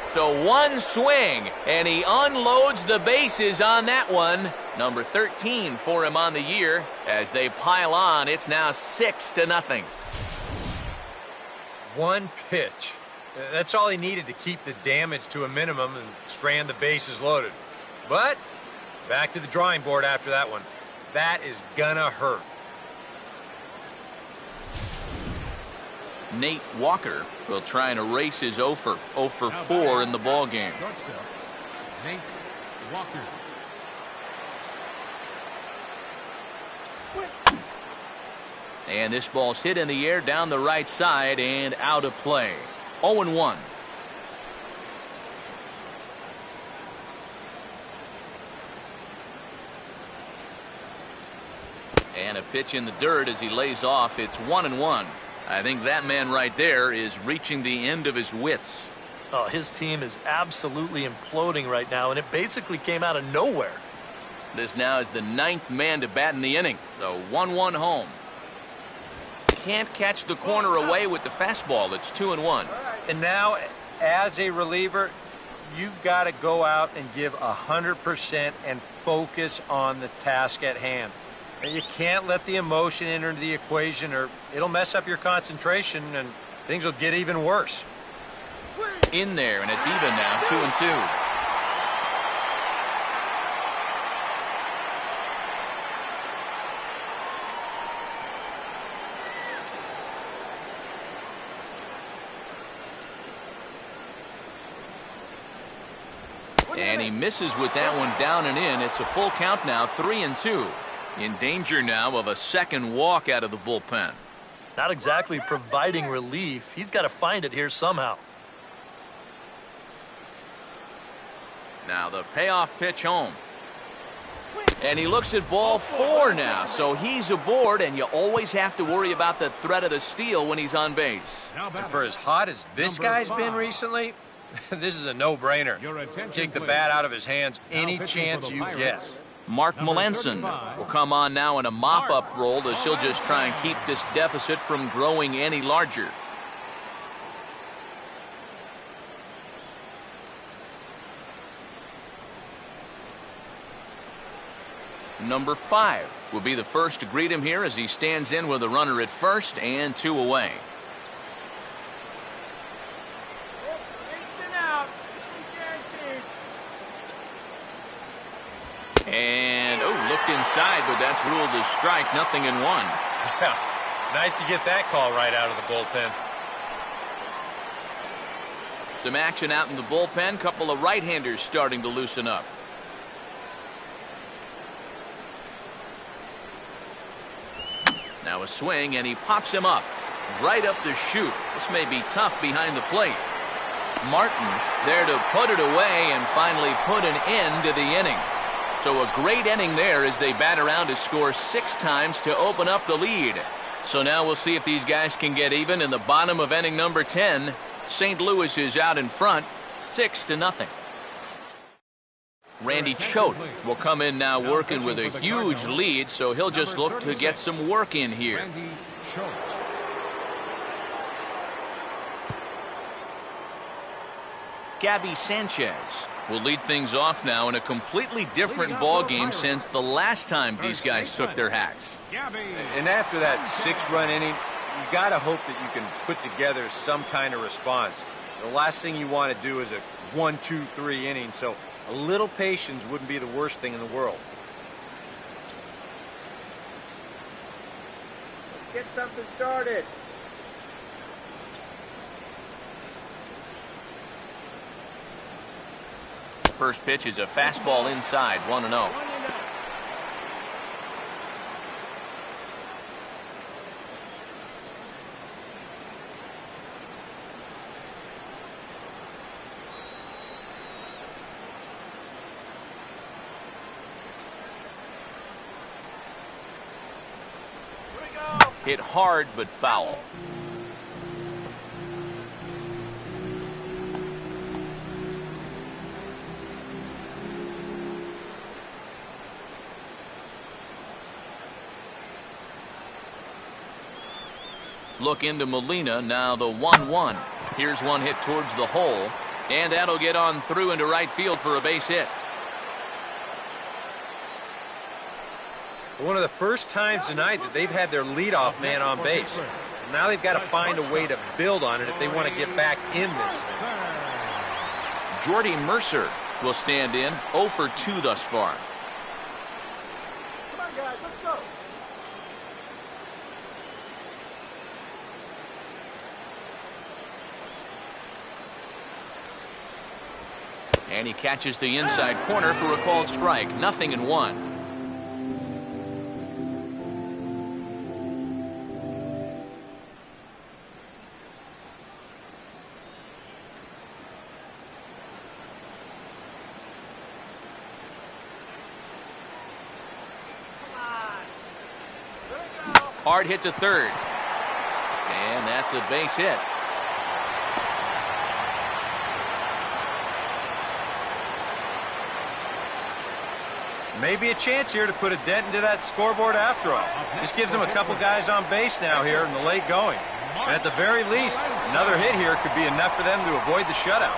So 1 swing, and he unloads the bases on that one. Number 13 for him on the year. As they pile on, it's now 6-0. 1 pitch. That's all he needed to keep the damage to a minimum and strand the bases loaded. But back to the drawing board after that one. That is gonna hurt. Nate Walker will try and erase his 0 for 4 in the ball game. Shortstop, Nate Walker. And this ball's hit in the air down the right side and out of play. 0-1. And a pitch in the dirt as he lays off. It's 1-1. I think that man right there is reaching the end of his wits. Oh, his team is absolutely imploding right now, and it basically came out of nowhere. This now is the 9th man to bat in the inning. The 1-1 home. Can't catch the corner away with the fastball. It's 2-1. And now, as a reliever, you've got to go out and give 100% and focus on the task at hand. And you can't let the emotion enter the equation or it'll mess up your concentration and things will get even worse. In there, and it's even now, 2-2. And he misses with that one down and in. It's a full count now, 3-2. In danger now of a second walk out of the bullpen. Not exactly providing relief. He's got to find it here somehow. Now the payoff pitch home. And he looks at ball 4 now. So he's aboard, and you always have to worry about the threat of the steal when he's on base. And for as hot as this guy's been recently, this is a no-brainer. Take the bat out of his hands any chance you get. Mark Melanson will come on now in a mop-up role as he'll just try and keep this deficit from growing any larger. Number 5 will be the first to greet him here as he stands in with a runner at first and 2 away. And, looked inside, but that's ruled as strike, 0-1. Yeah, nice to get that call right out of the bullpen. Some action out in the bullpen. Couple of right-handers starting to loosen up. Now a swing, and he pops him up. Right up the chute. This may be tough behind the plate. Martin there to put it away and finally put an end to the inning. So a great inning there as they bat around to score 6 times to open up the lead. So now we'll see if these guys can get even in the bottom of inning number 10. St. Louis is out in front, 6-0. Randy Choate will come in now working with a huge lead, so he'll just look to get some work in here. Gabby Sanchez will lead things off now in a completely different ball game since the last time these guys took their hacks. And after that 6-run inning, you got to hope that you can put together some kind of response. The last thing you want to do is a 1-2-3 inning, so a little patience wouldn't be the worst thing in the world. Get something started. First pitch is a fastball inside, 1-0. Hit hard but foul. Look into Molina, now the 1-1. Here's one hit towards the hole, and that'll get on through into right field for a base hit. One of the first times tonight that they've had their leadoff man on base. Now they've got to find a way to build on it if they want to get back in this thing. Jordy Mercer will stand in, 0 for 2 thus far. Come on, guys, let's go. And he catches the inside corner for a called strike. 0-1. Hard hit to third. And that's a base hit. Maybe a chance here to put a dent into that scoreboard after all. This gives them a couple guys on base now here in the late going. And at the very least, another hit here could be enough for them to avoid the shutout.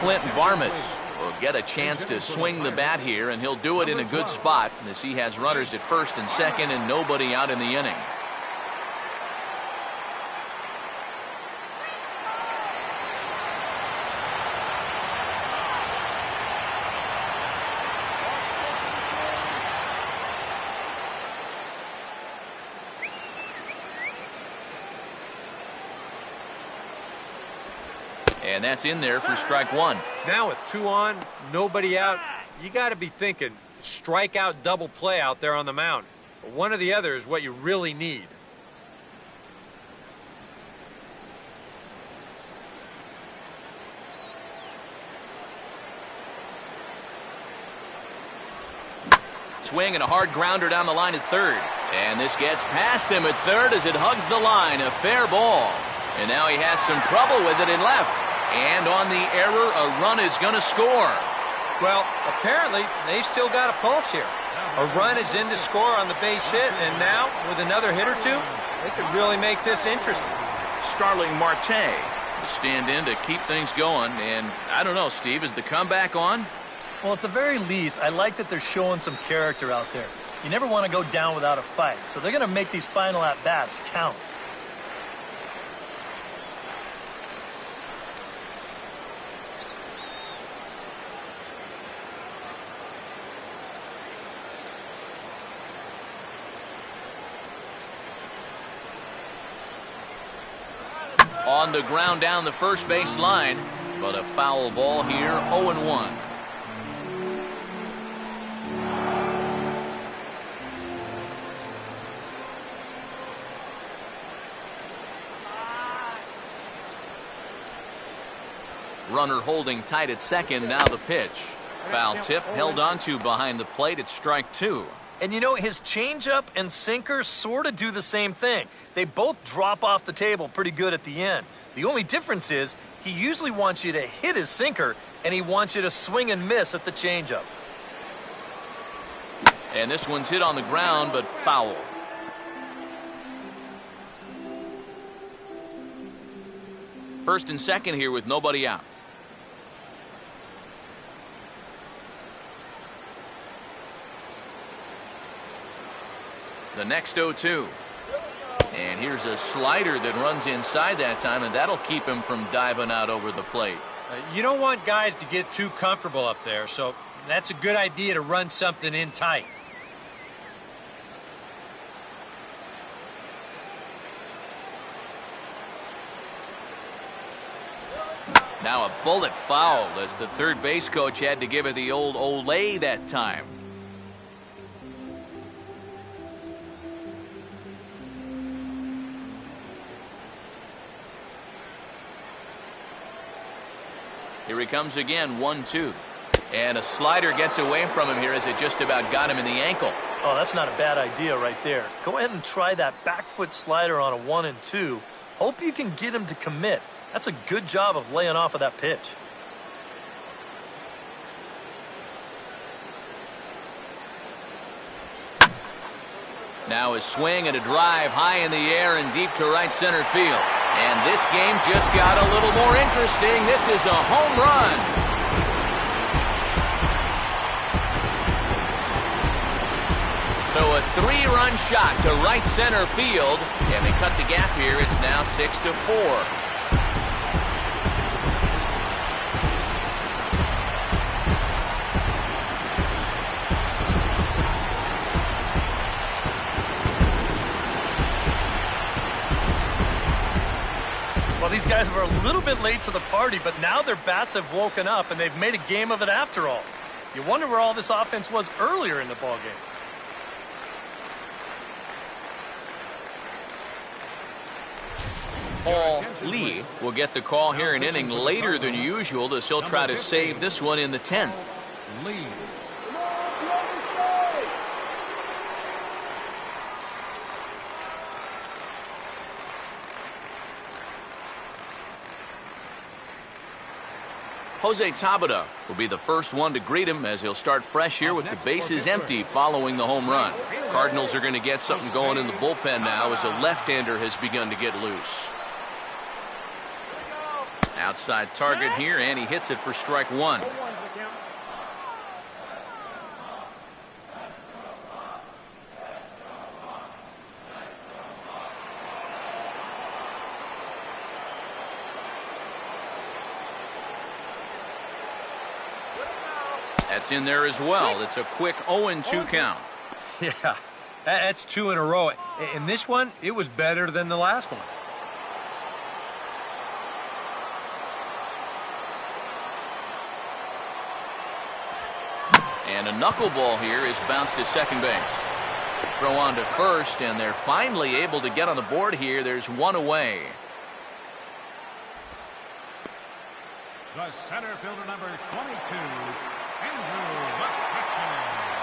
Clint Barmas will get a chance to swing the bat here, and he'll do it in a good spot as he has runners at first and second and nobody out in the inning. And that's in there for strike one. Now with 2 on, nobody out, you got to be thinking strikeout double play out there on the mound. But one or the other is what you really need. Swing and a hard grounder down the line at third. And this gets past him at third as it hugs the line. A fair ball. And now he has some trouble with it in left. And on the error, a run is going to score. Well, apparently, they still got a pulse here. A run is in to score on the base hit, and now, with another hit or two, they could really make this interesting. Starling Marte will stand in to keep things going. And I don't know, Steve, is the comeback on? Well, at the very least, I like that they're showing some character out there. You never want to go down without a fight, so they're going to make these final at-bats count. On the ground down the first base line, but a foul ball here, 0-1. Runner holding tight at second, now the pitch. Foul tip held onto behind the plate at strike two. And you know, his changeup and sinker sort of do the same thing. They both drop off the table pretty good at the end. The only difference is he usually wants you to hit his sinker, and he wants you to swing and miss at the changeup. And this one's hit on the ground, but foul. First and second here with nobody out. The next 0-2. And here's a slider that runs inside that time, and that'll keep him from diving out over the plate. You don't want guys to get too comfortable up there, so that's a good idea to run something in tight. Now a bullet foul as the third base coach had to give it the old Olay that time. Here he comes again, 1-2. And a slider gets away from him here as it just about got him in the ankle. Oh, that's not a bad idea right there. Go ahead and try that back foot slider on a 1 and 2. Hope you can get him to commit. That's a good job of laying off of that pitch. Now a swing and a drive high in the air and deep to right center field. And this game just got a little more interesting. This is a home run. So a 3-run shot to right center field. And they cut the gap here. It's now 6-4. Well, these guys were a little bit late to the party, but now their bats have woken up, and they've made a game of it after all. You wonder where all this offense was earlier in the ballgame. Paul Lee will get the call here an inning later than usual, as he'll try to save this one in the 10th. Lee. Jose Tabata will be the first one to greet him as he'll start fresh here with the bases empty following the home run. Cardinals are going to get something going in the bullpen now as a left-hander has begun to get loose. Outside target here, and he hits it for strike one. That's in there as well. It's a quick 0-2 count. Yeah, that's 2 in a row. And this one, it was better than the last one. And a knuckleball here is bounced to second base. Throw on to first, and they're finally able to get on the board here. There's one away. The center fielder, number 22,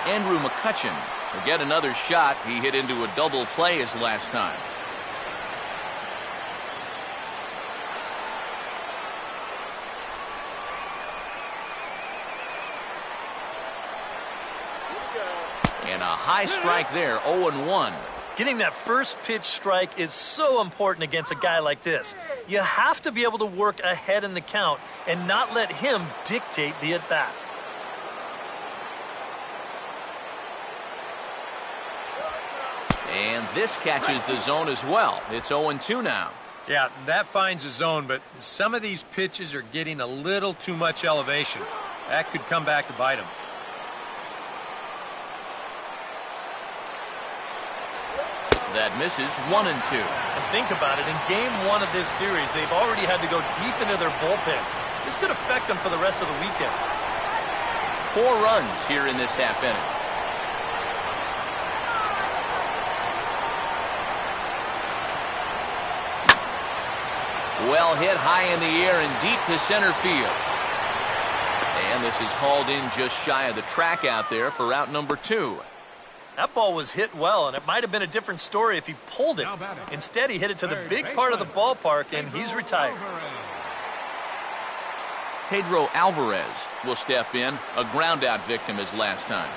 Andrew McCutchen will get another shot. He hit into a double play his last time. And a high strike there, 0-1. Getting that first pitch strike is so important against a guy like this. You have to be able to work ahead in the count and not let him dictate the at-bat. And this catches the zone as well. It's 0-2 now. Yeah, that finds a zone, but some of these pitches are getting a little too much elevation. That could come back to bite him. That misses 1-2. And think about it. In game one of this series, they've already had to go deep into their bullpen. This could affect them for the rest of the weekend. 4 runs here in this half inning. Well hit high in the air and deep to center field. And this is hauled in just shy of the track out there for out number 2. That ball was hit well, and it might have been a different story if he pulled it. Instead, he hit it to the big part of the ballpark, and he's retired. Pedro Alvarez will step in, a ground-out victim as last time.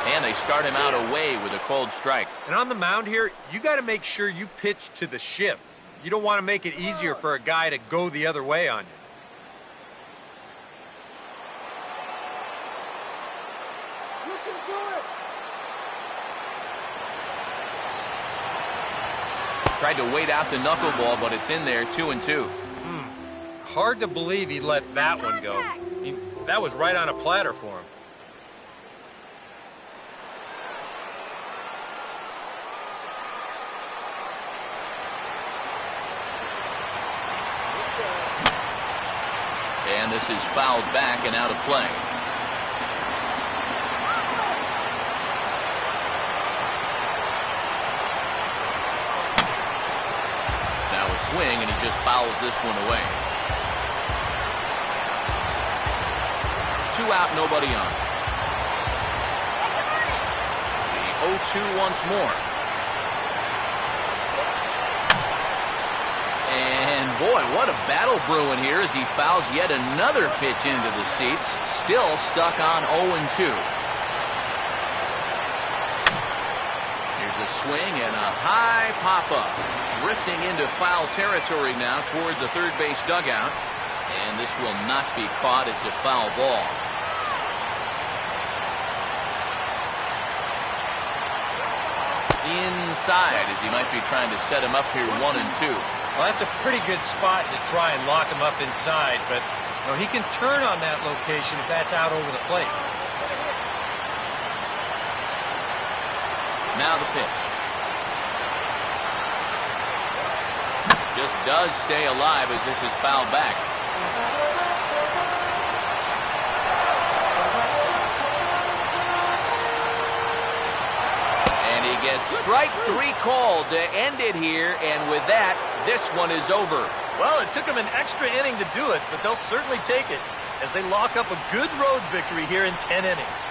And they start him out away with a cold strike. And on the mound here, you got to make sure you pitch to the shift. You don't want to make it easier for a guy to go the other way on you. Tried to wait out the knuckleball, but it's in there, 2-2. Hard to believe he let that one go. That was right on a platter for him. And this is fouled back and out of play. Now a swing, and he just fouls this one away. 2 out, nobody on. The 0-2 once more. And boy, what a battle brewing here as he fouls yet another pitch into the seats. Still stuck on 0-2. Here's a swing and a high pop-up. Drifting into foul territory now toward the third base dugout. And this will not be caught. It's a foul ball. Inside as he might be trying to set him up here 1-2. Well, that's a pretty good spot to try and lock him up inside, but you know, he can turn on that location if that's out over the plate. Now the pitch. Just does stay alive as this is fouled back. And he gets strike 3 called to end it here, and with that, this one is over. Well, it took them an extra inning to do it, but they'll certainly take it as they lock up a good road victory here in 10 innings.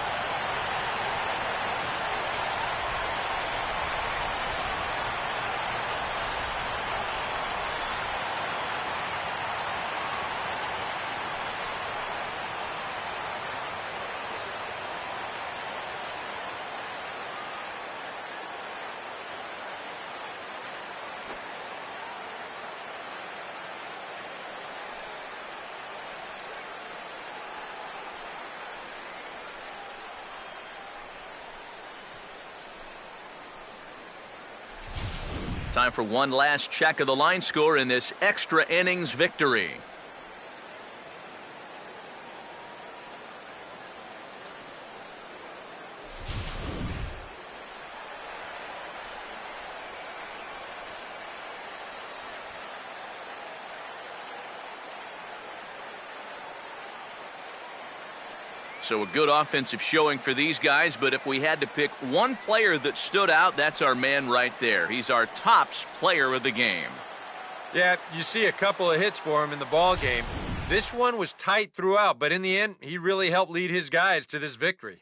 Time for one last check of the line score in this extra innings victory. So a good offensive showing for these guys, but if we had to pick one player that stood out, that's our man right there. He's our tops player of the game. Yeah, you see a couple of hits for him in the ball game. This one was tight throughout, but in the end, he really helped lead his guys to this victory.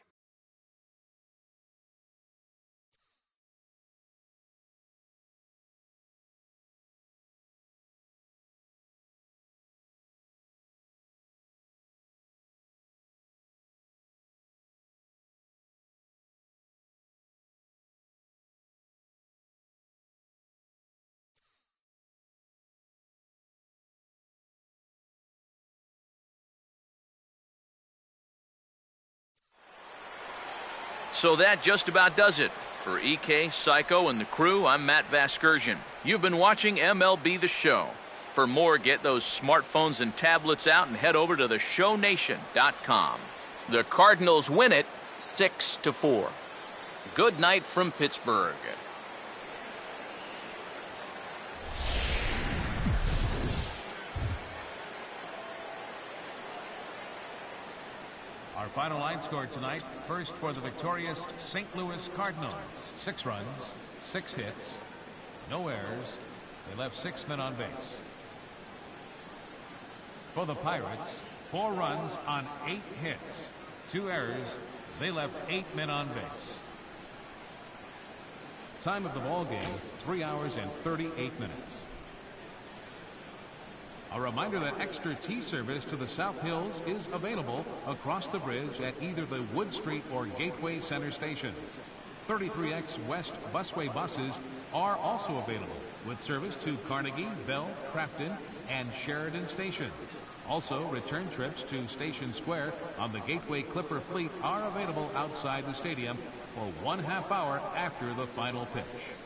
So that just about does it. For EK, Psycho, and the crew, I'm Matt Vasgersian. You've been watching MLB The Show. For more, get those smartphones and tablets out and head over to theshownation.com. The Cardinals win it 6-4. Good night from Pittsburgh. Our final line score tonight, first for the victorious St. Louis Cardinals. 6 runs, 6 hits, no errors. They left 6 men on base. For the Pirates, 4 runs on 8 hits, 2 errors. They left 8 men on base. Time of the ball game, 3 hours and 38 minutes. A reminder that extra tea service to the South Hills is available across the bridge at either the Wood Street or Gateway Center stations. 33X West busway buses are also available with service to Carnegie, Bell, Crafton, and Sheridan stations. Also, return trips to Station Square on the Gateway Clipper fleet are available outside the stadium for 1/2 hour after the final pitch.